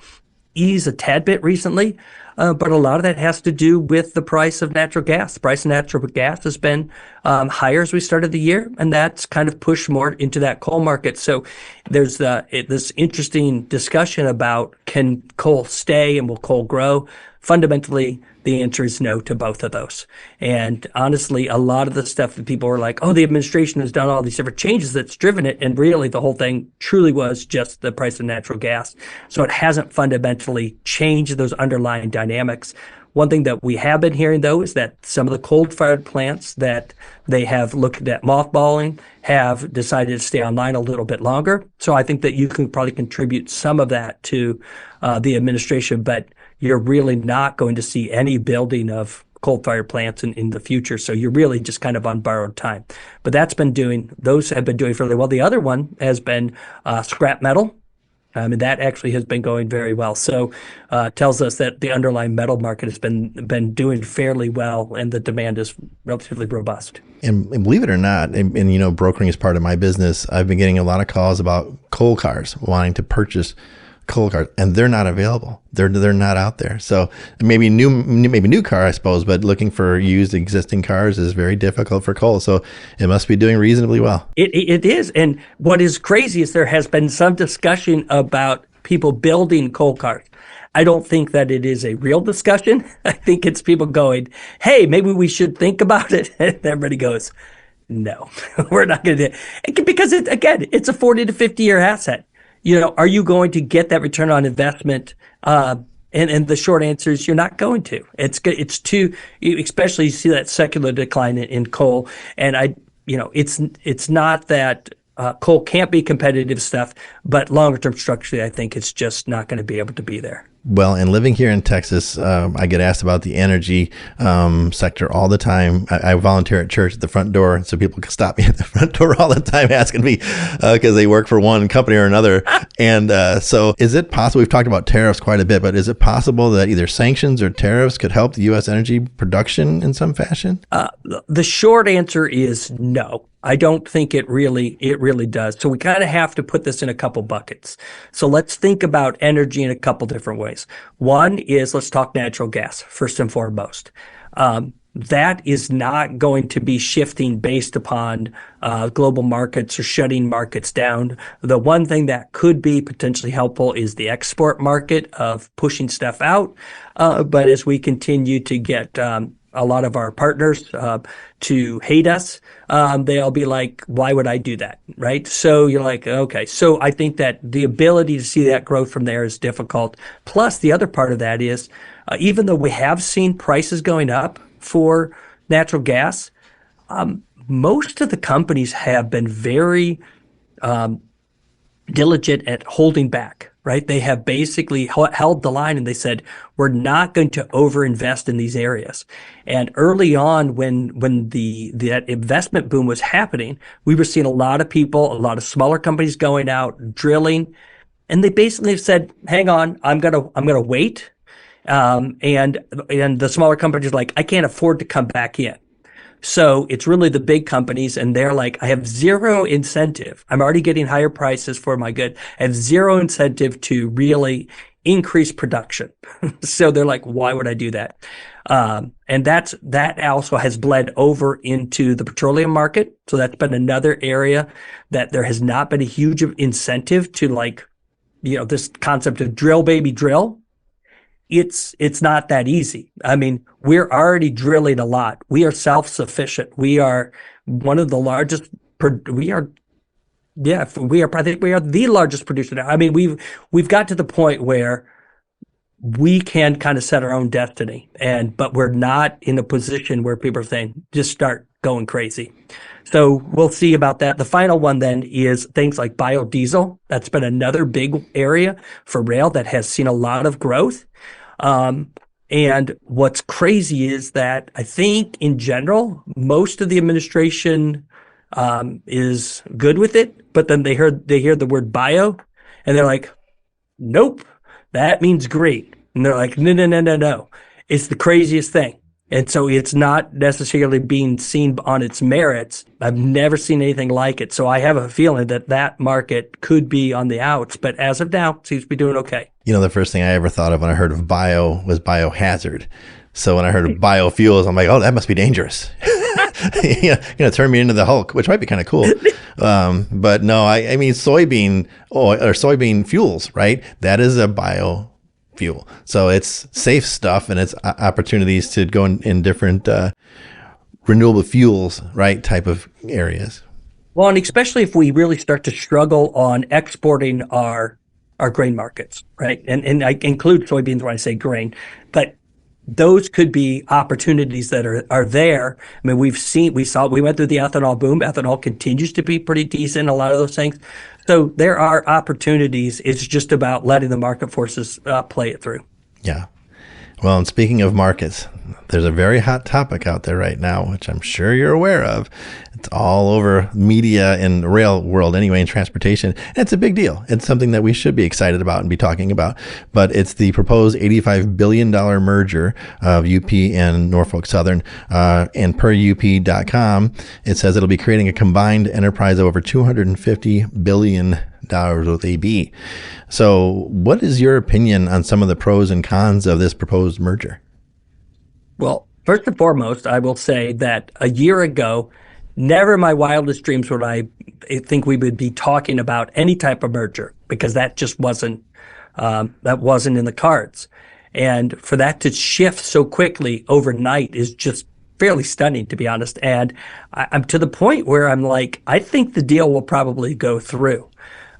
ease a tad bit recently, but a lot of that has to do with the price of natural gas. The price of natural gas has been higher as we started the year, and that's kind of pushed more into that coal market. So there's this interesting discussion about, can coal stay and will coal grow? Fundamentally, the answer is no to both of those. And honestly, a lot of the stuff that people are like, oh, the administration has done all these different changes that's driven it. And really, the whole thing truly was just the price of natural gas. So it hasn't fundamentally changed those underlying dynamics. One thing that we have been hearing, though, is that some of the coal-fired plants that they have looked at mothballing have decided to stay online a little bit longer. So I think that you can probably contribute some of that to the administration, but you're really not going to see any building of coal-fired plants in the future. So you're really just kind of on borrowed time. But those have been doing fairly well. The other one has been scrap metal. And that actually has been going very well. So tells us that the underlying metal market has been doing fairly well, and the demand is relatively robust. And believe it or not, and brokering is part of my business. I've been getting a lot of calls about coal cars, wanting to purchase coal cars, and they're not available. They're not out there. So maybe new car, I suppose, but looking for used existing cars is very difficult for coal. So it must be doing reasonably well. It is. And what is crazy is there has been some discussion about people building coal cars. I don't think that it is a real discussion. I think it's people going, hey, maybe we should think about it. And everybody goes, no, we're not going to do it. Because it's a 40 to 50 year asset. Are you going to get that return on investment? And the short answer is you're not going to. It's too, especially you see that secular decline in coal. And it's not that coal can't be competitive stuff, but longer term structurally, I think it's just not going to be able to be there. Well, and living here in Texas, I get asked about the energy sector all the time. I volunteer at church at the front door, so people can stop me at the front door all the time asking me because they work for one company or another. And so is it possible, we've talked about tariffs quite a bit, but is it possible that either sanctions or tariffs could help the U.S. energy production in some fashion? The short answer is no. I don't think it really does. So we kind of have to put this in a couple buckets. So let's think about energy in a couple different ways. One is, let's talk natural gas first and foremost. That is not going to be shifting based upon global markets or shutting markets down. The one thing that could be potentially helpful is the export market of pushing stuff out. But as we continue to get a lot of our partners to hate us, they'll be like, why would I do that? Right? So you're like, okay. So I think that the ability to see that growth from there is difficult. Plus, the other part of that is, even though we have seen prices going up for natural gas, most of the companies have been very diligent at holding back. Right? They have basically held the line and they said, we're not going to overinvest in these areas. And early on, when that investment boom was happening, we were seeing a lot of people, a lot of smaller companies going out, drilling. And they basically said, hang on, I'm going to wait. And the smaller companies are like, I can't afford to come back in. So it's really the big companies, and they're like, I have zero incentive. I'm already getting higher prices for my good. I have zero incentive to really increase production. So they're like, why would I do that? And that also has bled over into the petroleum market. So that's been another area that there has not been a huge incentive to this concept of drill, baby, drill. It's not that easy. I mean, we're already drilling a lot. We are self-sufficient. We are one of the largest. I think we are the largest producer now. I mean, we've got to the point where we can kind of set our own destiny, but we're not in a position where people are saying, just start going crazy. So we'll see about that. The final one then is things like biodiesel. That's been another big area for rail that has seen a lot of growth. And what's crazy is that I think in general, most of the administration is good with it, but then they hear the word bio and they're like, nope, that means green. And they're like, no. It's the craziest thing. And so it's not necessarily being seen on its merits. I've never seen anything like it. So I have a feeling that market could be on the outs, but as of now, it seems to be doing okay. The first thing I ever thought of when I heard of bio was biohazard. So when I heard of biofuels, I'm like, oh, that must be dangerous. Turn me into the Hulk, which might be kind of cool. But no, I mean, soybean oil or soybean fuels, right? That is a biofuel. So it's safe stuff, and it's opportunities to go in different renewable fuels, right, type of areas. Well, and especially if we really start to struggle on exporting our grain markets, right? And I include soybeans when I say grain, but those could be opportunities that are there. I mean, we went through the ethanol boom. Ethanol continues to be pretty decent, a lot of those things. So there are opportunities. It's just about letting the market forces play it through. Yeah. Well, and speaking of markets, there's a very hot topic out there right now, which I'm sure you're aware of. It's all over media and rail world anyway, and transportation. And it's a big deal. It's something that we should be excited about and be talking about. But it's the proposed $85 billion merger of UP and Norfolk Southern. And per UP.com, it says it'll be creating a combined enterprise of over $250 billion with a B. So what is your opinion on some of the pros and cons of this proposed merger? Well, first and foremost, I will say that a year ago, never in my wildest dreams would I think we would be talking about any type of merger, because that just wasn't in the cards. And for that to shift so quickly overnight is just fairly stunning, to be honest. And I'm to the point where I'm like, I think the deal will probably go through.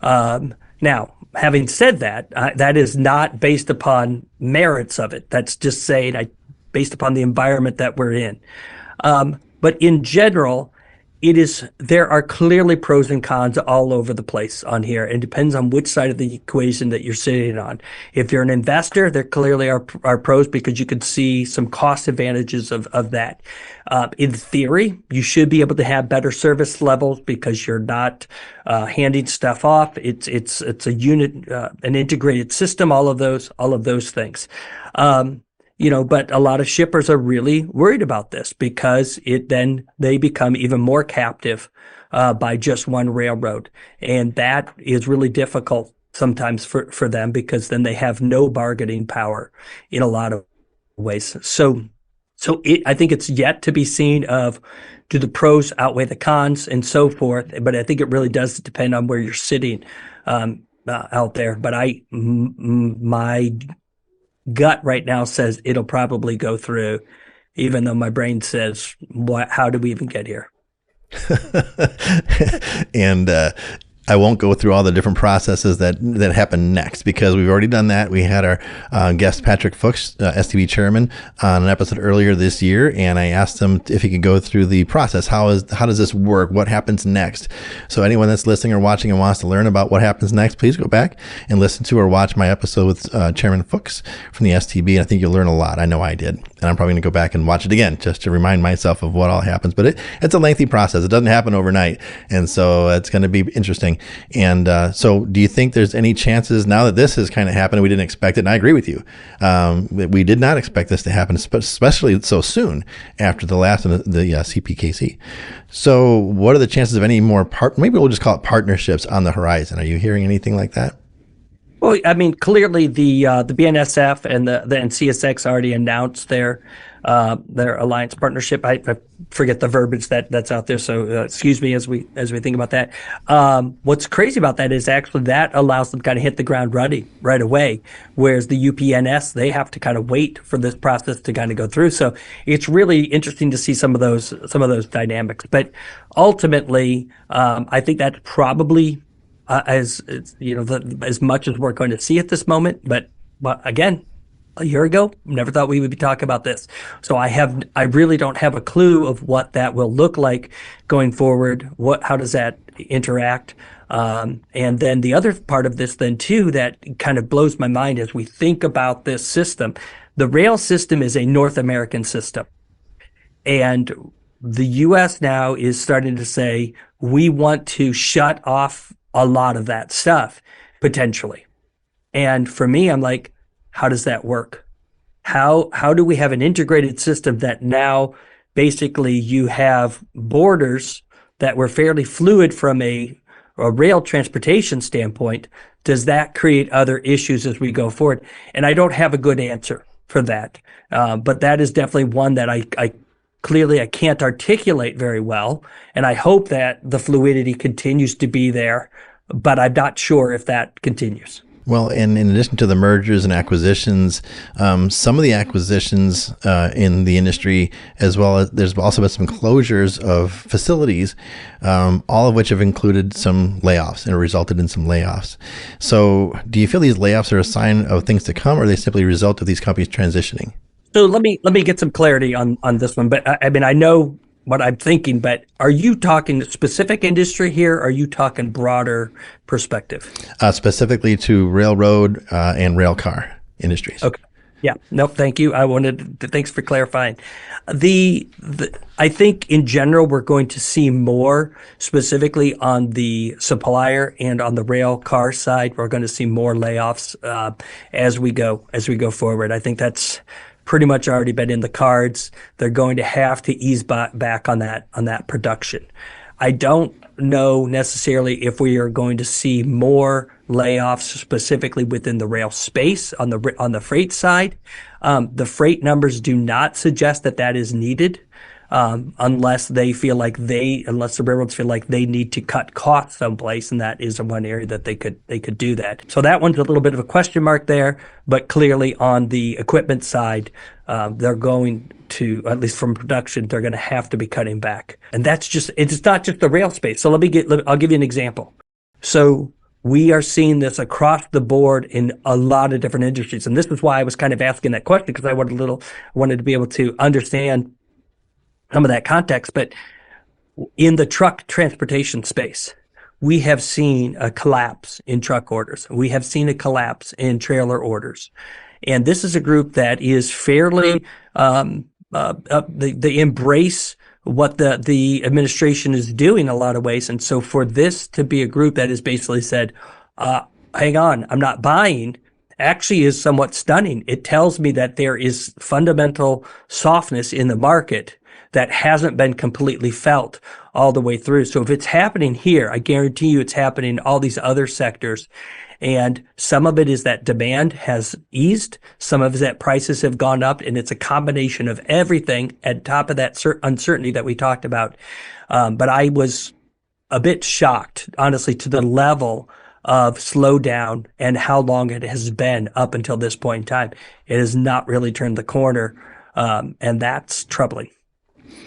Now, having said that, that is not based upon merits of it. That's just saying based upon the environment that we're in. But in general, there are clearly pros and cons all over the place on here. It depends on which side of the equation that you're sitting on. If you're an investor, there clearly are pros, because you can see some cost advantages of that. In theory, you should be able to have better service levels because you're not handing stuff off. It's a unit, an integrated system. All of those things. But a lot of shippers are really worried about this, because they become even more captive by just one railroad. And that is really difficult sometimes for them, because then they have no bargaining power in a lot of ways. So I think it's yet to be seen do the pros outweigh the cons and so forth. But I think it really does depend on where you're sitting out there. But my gut right now says it'll probably go through, even though my brain says, how did we even get here? And I won't go through all the different processes that happen next, because we've already done that. We had our guest Patrick Fuchs, STB chairman, on an episode earlier this year, and I asked him if he could go through the process. How does this work? What happens next? So anyone that's listening or watching and wants to learn about what happens next, please go back and listen to or watch my episode with Chairman Fuchs from the STB, and I think you'll learn a lot. I know I did, and I'm probably going to go back and watch it again just to remind myself of what all happens. But it's a lengthy process. It doesn't happen overnight, and so it's going to be interesting. And so do you think there's any chances now that this has kind of happened, we didn't expect it, and I agree with you, we did not expect this to happen, especially so soon after the last one, the CPKC. So what are the chances of any more maybe we'll just call it partnerships on the horizon? Are you hearing anything like that? Well, I mean, clearly the BNSF and the CSX already announced their alliance partnership. I forget the verbiage that's out there, so excuse me as we think about that. What's crazy about that is actually that allows them to kind of hit the ground running right away, whereas the UPNS, they have to kind of wait for this process to kind of go through. So it's really interesting to see some of those dynamics. But ultimately, I think that's probably as much as we're going to see at this moment. But again, a year ago, never thought we would be talking about this. So I really don't have a clue of what that will look like going forward. How does that interact? And then the other part of this then too, that kind of blows my mind as we think about this system. The rail system is a North American system. And the U.S. now is starting to say, we want to shut off a lot of that stuff, potentially. And for me, I'm like, how does that work? How do we have an integrated system that now basically you have borders that were fairly fluid from a rail transportation standpoint? Does that create other issues as we go forward? And I don't have a good answer for that. But that is definitely one that I clearly can't articulate very well. And I hope that the fluidity continues to be there, but I'm not sure if that continues. Well, and in addition to the mergers and acquisitions, some of the acquisitions in the industry, as well as there's also been some closures of facilities, all of which have included some layoffs and resulted in some layoffs. So do you feel these layoffs are a sign of things to come, or are they simply a result of these companies transitioning? So let me get some clarity on this one. But I mean, I know what I'm thinking, but are you talking specific industry here? Or are you talking broader perspective? Specifically to railroad and rail car industries. Okay. Yeah. No, thank you. Thanks for clarifying. I think in general, we're going to see more specifically on the supplier and on the rail car side. We're going to see more layoffs, as we go forward. I think that's pretty much already been in the cards. They're going to have to ease back on that production. I don't know necessarily if we are going to see more layoffs specifically within the rail space on the freight side. The freight numbers do not suggest that is needed, unless the railroads feel like they need to cut costs someplace, and that is one area that they could do that. So that one's a little bit of a question mark there, but clearly on the equipment side, they're going to, at least from production, they're going to have to be cutting back. And it's not just the rail space. So I'll give you an example. So we are seeing this across the board in a lot of different industries. And this is why I was kind of asking that question, because I wanted to be able to understand some of that context. But in the truck transportation space, we have seen a collapse in truck orders. We have seen a collapse in trailer orders. And this is a group that is fairly, they embrace what the administration is doing in a lot of ways. And so for this to be a group that has basically said, hang on, I'm not buying, actually is somewhat stunning. It tells me that there is fundamental softness in the market that hasn't been completely felt all the way through. So if it's happening here, I guarantee you it's happening in all these other sectors. And some of it is that demand has eased. Some of it is that prices have gone up, and it's a combination of everything at top of that uncertainty that we talked about. But I was a bit shocked, honestly, to the level of slowdown and how long it has been up until this point in time. It has not really turned the corner, and that's troubling.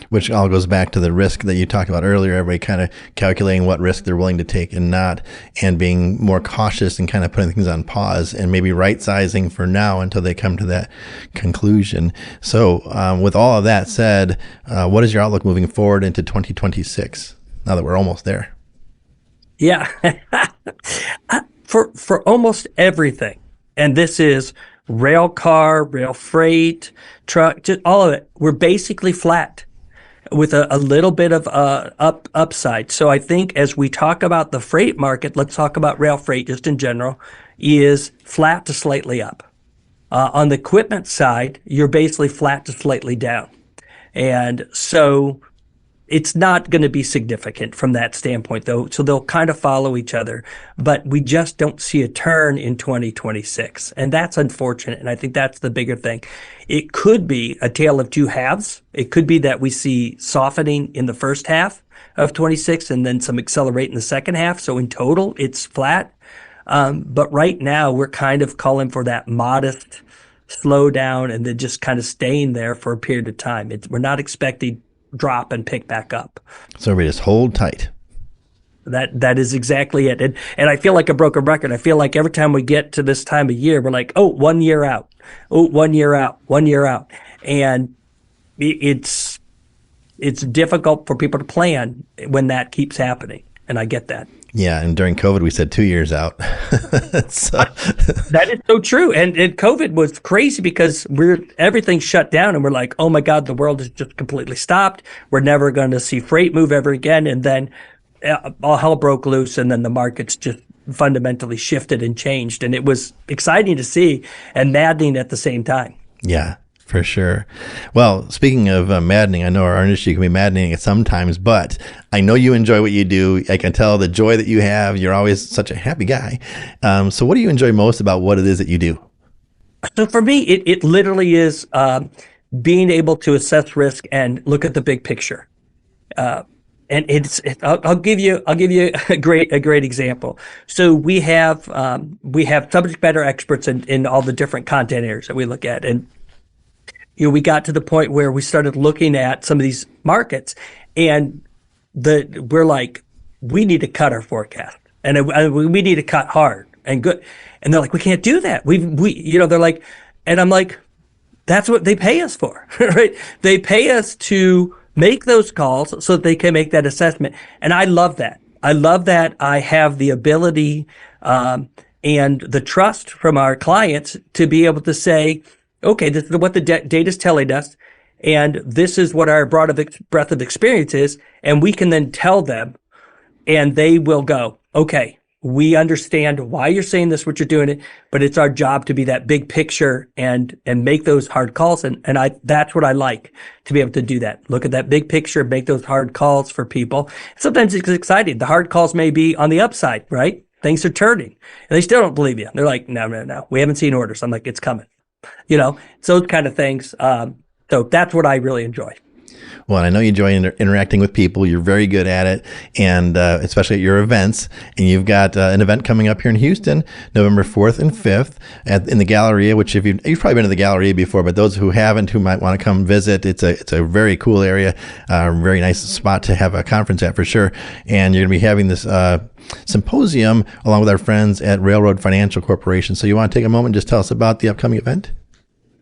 Which all goes back to the risk that you talked about earlier, everybody kind of calculating what risk they're willing to take and not, and being more cautious and kind of putting things on pause and maybe right sizing for now until they come to that conclusion. So with all of that said, what is your outlook moving forward into 2026 now that we're almost there? Yeah, for almost everything. And this is rail car, rail freight, truck, just all of it. We're basically flat with a little bit of upside. So I think as we talk about the freight market, let's talk about rail freight just in general, is flat to slightly up. On the equipment side, you're basically flat to slightly down. And so it's not going to be significant from that standpoint, though. So they'll kind of follow each other. But we just don't see a turn in 2026. And that's unfortunate. And I think that's the bigger thing. It could be a tale of two halves. It could be that we see softening in the first half of 26 and then some accelerate in the second half. So in total, it's flat. But right now, we're kind of calling for that modest slowdown and then just kind of staying there for a period of time. We're not expecting drop and pick back up. So we just hold tight. That is exactly it. And I feel like a broken record. I feel like every time we get to this time of year, we're like, 1 year out. 1 year out, 1 year out. And it's difficult for people to plan when that keeps happening. And I get that. Yeah, and during COVID, we said 2 years out. That is so true. And COVID was crazy because everything shut down, and we're like, oh my God, the world has just completely stopped. We're never going to see freight move ever again. And then all hell broke loose, and then the markets just fundamentally shifted and changed. And it was exciting to see and maddening at the same time. Yeah. For sure. Well, speaking of maddening, I know our industry can be maddening at sometimes, but I know you enjoy what you do. I can tell the joy that you have. You're always such a happy guy. So what do you enjoy most about what it is that you do? So for me, it literally is being able to assess risk and look at the big picture. And I'll give you a great example. So we have subject matter experts in all the different content areas that we look at. And we got to the point where we started looking at some of these markets, and we're like, we need to cut our forecast, and we need to cut hard and good. And they're like, we can't do that. They're like, and I'm like, That's what they pay us for, right? They pay us to make those calls so that they can make that assessment. And I love that. I love that I have the ability and the trust from our clients to be able to say, okay, this is what the data is telling us, and this is what our breadth of experience is, and we can then tell them, and they will go, okay, we understand why you're saying this, what you're doing it, but it's our job to be that big picture and make those hard calls. And that's what I like, to be able to do that. Look at that big picture, make those hard calls for people. Sometimes it's exciting. The hard calls may be on the upside, right? Things are turning and they still don't believe you. They're like, no, we haven't seen orders. I'm like, it's coming, those kind of things. So that's what I really enjoy. Well, and I know you enjoy interacting with people. You're very good at it, and especially at your events. And you've got an event coming up here in Houston, November 4th and 5th in the Galleria, which if you've probably been to the Galleria before, but those who haven't, who might want to come visit, it's a very cool area, very nice spot to have a conference at for sure. And you're going to be having this symposium along with our friends at Railroad Financial Corporation. So you want to take a moment and just tell us about the upcoming event?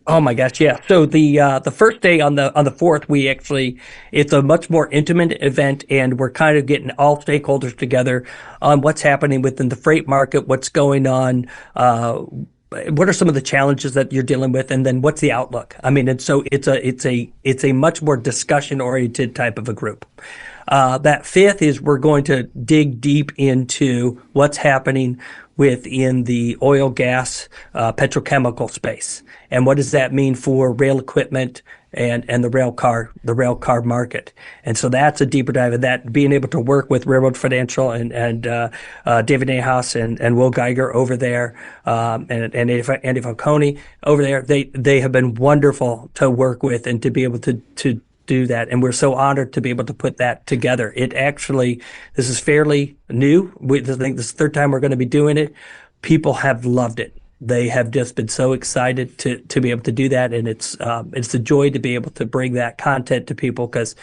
Oh my gosh, yeah. So the first day on the 4th, it's a much more intimate event, and we're kind of getting all stakeholders together on what's happening within the freight market, what's going on, what are some of the challenges that you're dealing with, and then what's the outlook? I mean, and so it's a much more discussion oriented type of a group. That 5th is we're going to dig deep into what's happening within the oil, gas, petrochemical space. And what does that mean for rail equipment and the rail car market? And so that's a deeper dive of that, being able to work with Railroad Financial and David Nahas and Will Geiger over there, and Andy Falcone over there. They have been wonderful to work with and to be able to do that. And we're so honored to be able to put that together. This is fairly new. I think this is the third time we're going to be doing it. People have loved it. They have just been so excited to be able to do that. And it's a joy to be able to bring that content to people, because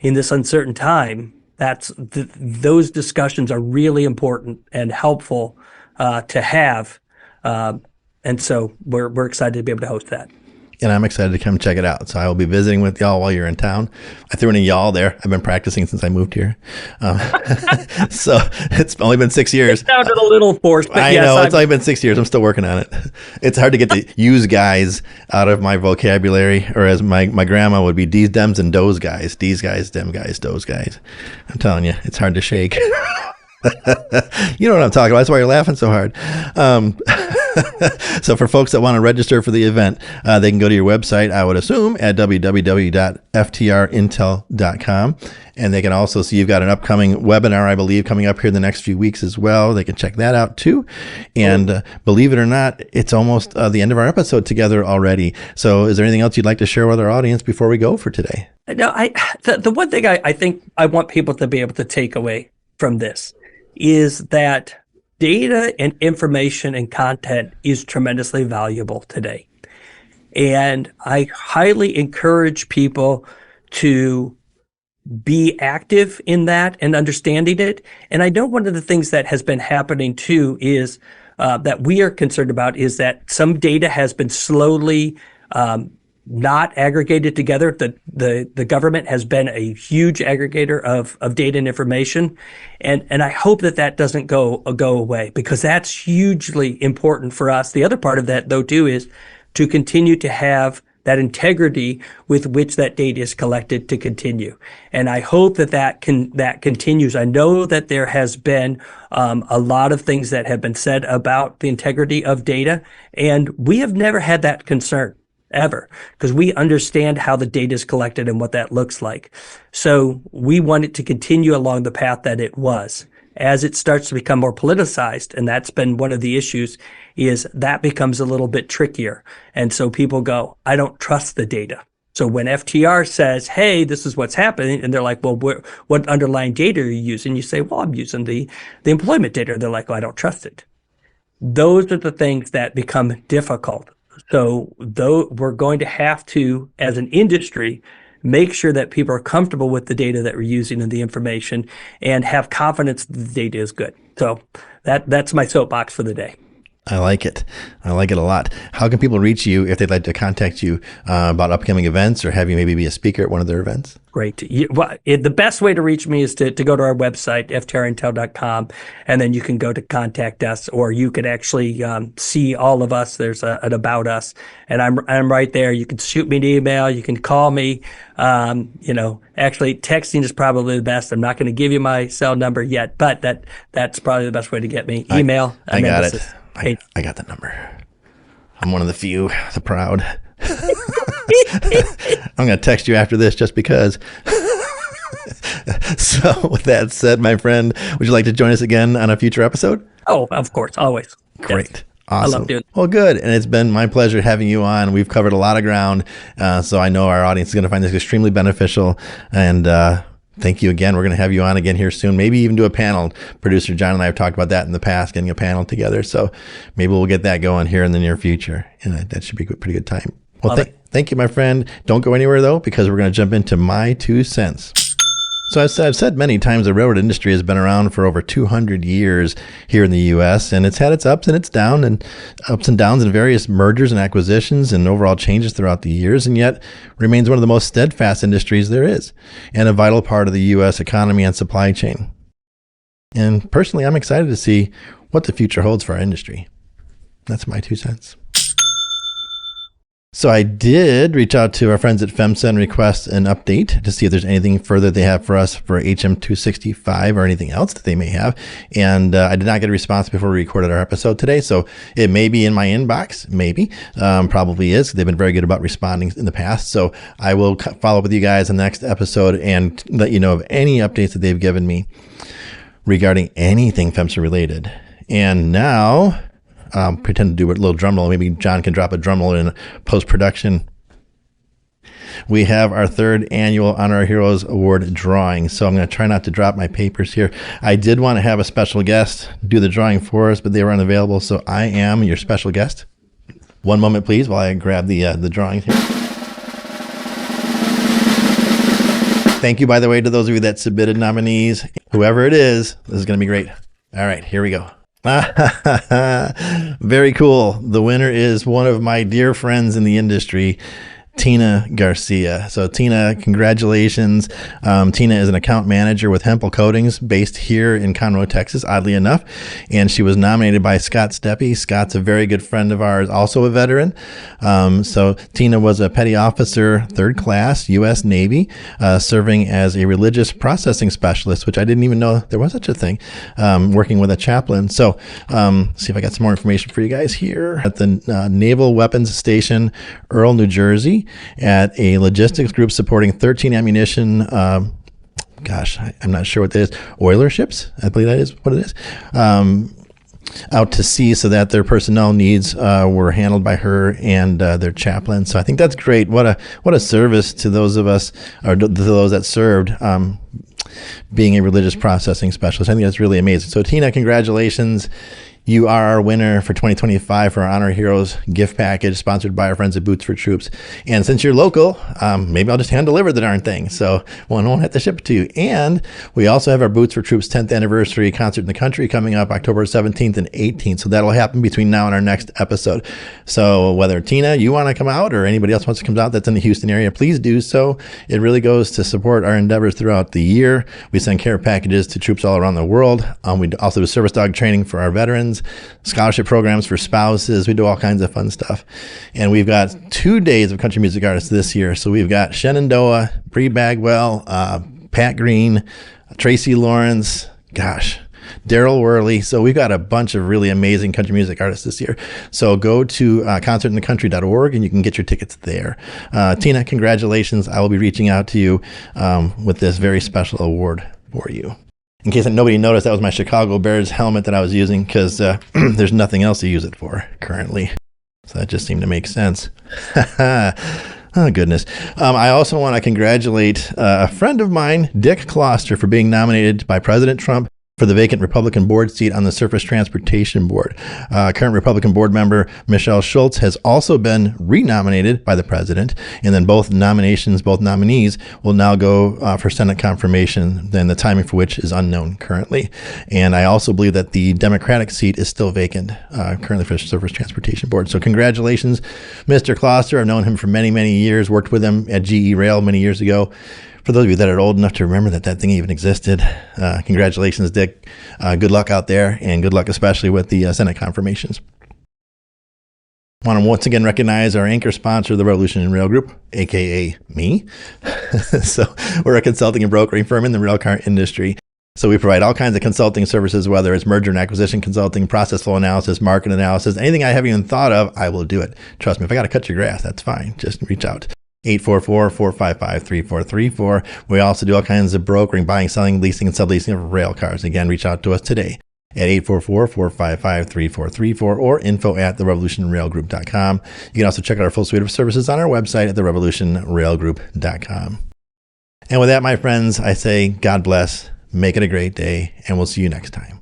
in this uncertain time, those discussions are really important and helpful to have. And so we're excited to be able to host that. And I'm excited to come check it out. So I will be visiting with y'all while you're in town. I threw in a y'all there. I've been practicing since I moved here. So it's only been 6 years. It sounded a little forced, but I know. It's only been 6 years. I'm still working on it. It's hard to get the use guys out of my vocabulary, or as my grandma would be, these, dems, and those guys. These guys, them guys, those guys. I'm telling you, it's hard to shake. You know what I'm talking about. That's why you're laughing so hard. So for folks that want to register for the event, they can go to your website, I would assume, at www.ftrintel.com. And they can also see you've got an upcoming webinar, I believe, coming up here in the next few weeks as well. They can check that out too. And believe it or not, it's almost the end of our episode together already. So is there anything else you'd like to share with our audience before we go for today? No, the one thing I think I want people to be able to take away from this is that data and information and content is tremendously valuable today. And I highly encourage people to be active in that and understanding it. And I know one of the things that has been happening too is that we are concerned about is that some data has been slowly not aggregated together. The government has been a huge aggregator of data and information. And I hope that doesn't go away, because that's hugely important for us. The other part of that, though, too, is to continue to have that integrity with which that data is collected to continue. And I hope that continues. I know that there has been a lot of things that have been said about the integrity of data, and we have never had that concern ever, because we understand how the data is collected and what that looks like. So we want it to continue along the path that it was. As it starts to become more politicized, and that's been one of the issues, is that becomes a little bit trickier. And so people go, I don't trust the data. So when FTR says, hey, this is what's happening, and they're like, well, what underlying data are you using? You say, well, I'm using the employment data. They're like, well, I don't trust it. Those are the things that become difficult. So though we're going to have to, as an industry, make sure that people are comfortable with the data that we're using and the information, and have confidence that the data is good. So that's my soapbox for the day. I like it. I like it a lot. How can people reach you if they'd like to contact you about upcoming events or have you maybe be a speaker at one of their events? Great. The best way to reach me is to go to our website, ftrintel.com, and then you can go to contact us, or you could actually see all of us. There's an about us, and I'm right there. You can shoot me an email. You can call me. Actually, texting is probably the best. I'm not going to give you my cell number yet, but that's probably the best way to get me. Email. I got it. I got the number. I'm one of the few, the proud. I'm going to text you after this just because. So with that said, my friend, would you like to join us again on a future episode? Oh, of course. Always. Great. Yes. Awesome. I love doing it. Well, good. And it's been my pleasure having you on. We've covered a lot of ground. So I know our audience is going to find this extremely beneficial. And thank you again. We're going to have you on again here soon. Maybe even do a panel. Producer John and I have talked about that in the past, getting a panel together. So maybe we'll get that going here in the near future. And that should be a pretty good time. Well, thank you, my friend. Don't go anywhere, though, because we're going to jump into my 2 cents. So I've said many times the railroad industry has been around for over 200 years here in the U.S., and it's had its ups and downs and various mergers and acquisitions and overall changes throughout the years, and yet remains one of the most steadfast industries there is and a vital part of the U.S. economy and supply chain. And personally, I'm excited to see what the future holds for our industry. That's my 2 cents. So I did reach out to our friends at FEMSA and request an update to see if there's anything further they have for us for HM 265 or anything else that they may have. And I did not get a response before we recorded our episode today. So it may be in my inbox, maybe, probably is. They've been very good about responding in the past. So I will follow up with you guys in the next episode and let you know of any updates that they've given me regarding anything FEMSA related. And now pretend to do a little drum roll. Maybe John can drop a drum roll in post-production. We have our 3rd annual Honor Our Heroes Award drawing. So I'm going to try not to drop my papers here. I did want to have a special guest do the drawing for us, but they were unavailable. So I am your special guest. One moment, please, while I grab the drawings here. Thank you, by the way, to those of you that submitted nominees. Whoever it is, this is going to be great. All right, here we go. Very cool. The winner is one of my dear friends in the industry, Tina Garcia. So Tina, congratulations. Tina is an account manager with Hempel Coatings based here in Conroe, Texas, oddly enough. And she was nominated by Scott Steppe. Scott's a very good friend of ours, also a veteran. So Tina was a petty officer, 3rd class, U.S. Navy, serving as a religious processing specialist, which I didn't even know there was such a thing, working with a chaplain. So see if I got some more information for you guys here. At the Naval Weapons Station, Earl, New Jersey, at a logistics group supporting 13 ammunition, I'm not sure what that is, oiler ships, I believe that is what it is, out to sea so that their personnel needs were handled by her and their chaplain. So I think that's great. What a service to those of us, or to those that served, being a religious processing specialist. I think that's really amazing. So Tina, congratulations. You are our winner for 2025 for our Honor Heroes gift package sponsored by our friends at Boots for Troops. And since you're local, maybe I'll just hand deliver the darn thing. So one won't have to ship it to you. And we also have our Boots for Troops 10th anniversary concert in the country coming up October 17th and 18th. So that'll happen between now and our next episode. So whether Tina, you want to come out, or anybody else wants to come out that's in the Houston area, please do so. It really goes to support our endeavors throughout the year. We send care packages to troops all around the world. We also do service dog training for our veterans, scholarship programs for spouses. We do all kinds of fun stuff. And we've got 2 days of country music artists this year. So we've got Shenandoah, Bree Bagwell, Pat Green, Tracy Lawrence, Daryl Worley. So we've got a bunch of really amazing country music artists this year. So go to concertinthecountry.org and you can get your tickets there. Tina, congratulations. I will be reaching out to you with this very special award for you. In case nobody noticed, that was my Chicago Bears helmet that I was using because there's nothing else to use it for currently. So that just seemed to make sense. Oh, goodness. I also want to congratulate a friend of mine, Dick Kloster, for being nominated by President Trump for the vacant Republican board seat on the Surface Transportation Board. Current Republican board member Michelle Schultz has also been renominated by the president, and then both nominees will now go for Senate confirmation, then the timing for which is unknown currently. And I also believe that the Democratic seat is still vacant currently for the Surface Transportation Board. So congratulations, Mr. Kloster. I've known him for many, many years, worked with him at GE Rail many years ago. For those of you that are old enough to remember that thing even existed, congratulations, Dick. Good luck out there, and good luck especially with the Senate confirmations. I want to once again recognize our anchor sponsor, the Revolution Rail Group, aka me. So we're a consulting and brokering firm in the railcar industry. So we provide all kinds of consulting services, whether it's merger and acquisition consulting, process flow analysis, market analysis, anything I haven't even thought of, I will do it. Trust me, if I got to cut your grass, that's fine. Just reach out. 844-455-3434. We also do all kinds of brokering, buying, selling, leasing, and subleasing of rail cars. Again, reach out to us today at 844-455-3434 or info@therevolutionrailgroup.com. You can also check out our full suite of services on our website at therevolutionrailgroup.com. And with that, my friends, I say God bless, make it a great day, and we'll see you next time.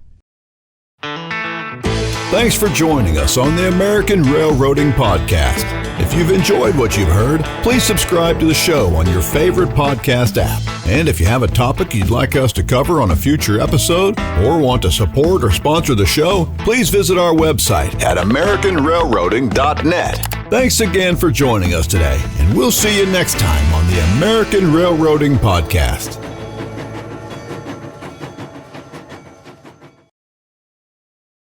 Thanks for joining us on the American Railroading Podcast. If you've enjoyed what you've heard, please subscribe to the show on your favorite podcast app. And if you have a topic you'd like us to cover on a future episode or want to support or sponsor the show, please visit our website at AmericanRailroading.net. Thanks again for joining us today, and we'll see you next time on the American Railroading Podcast.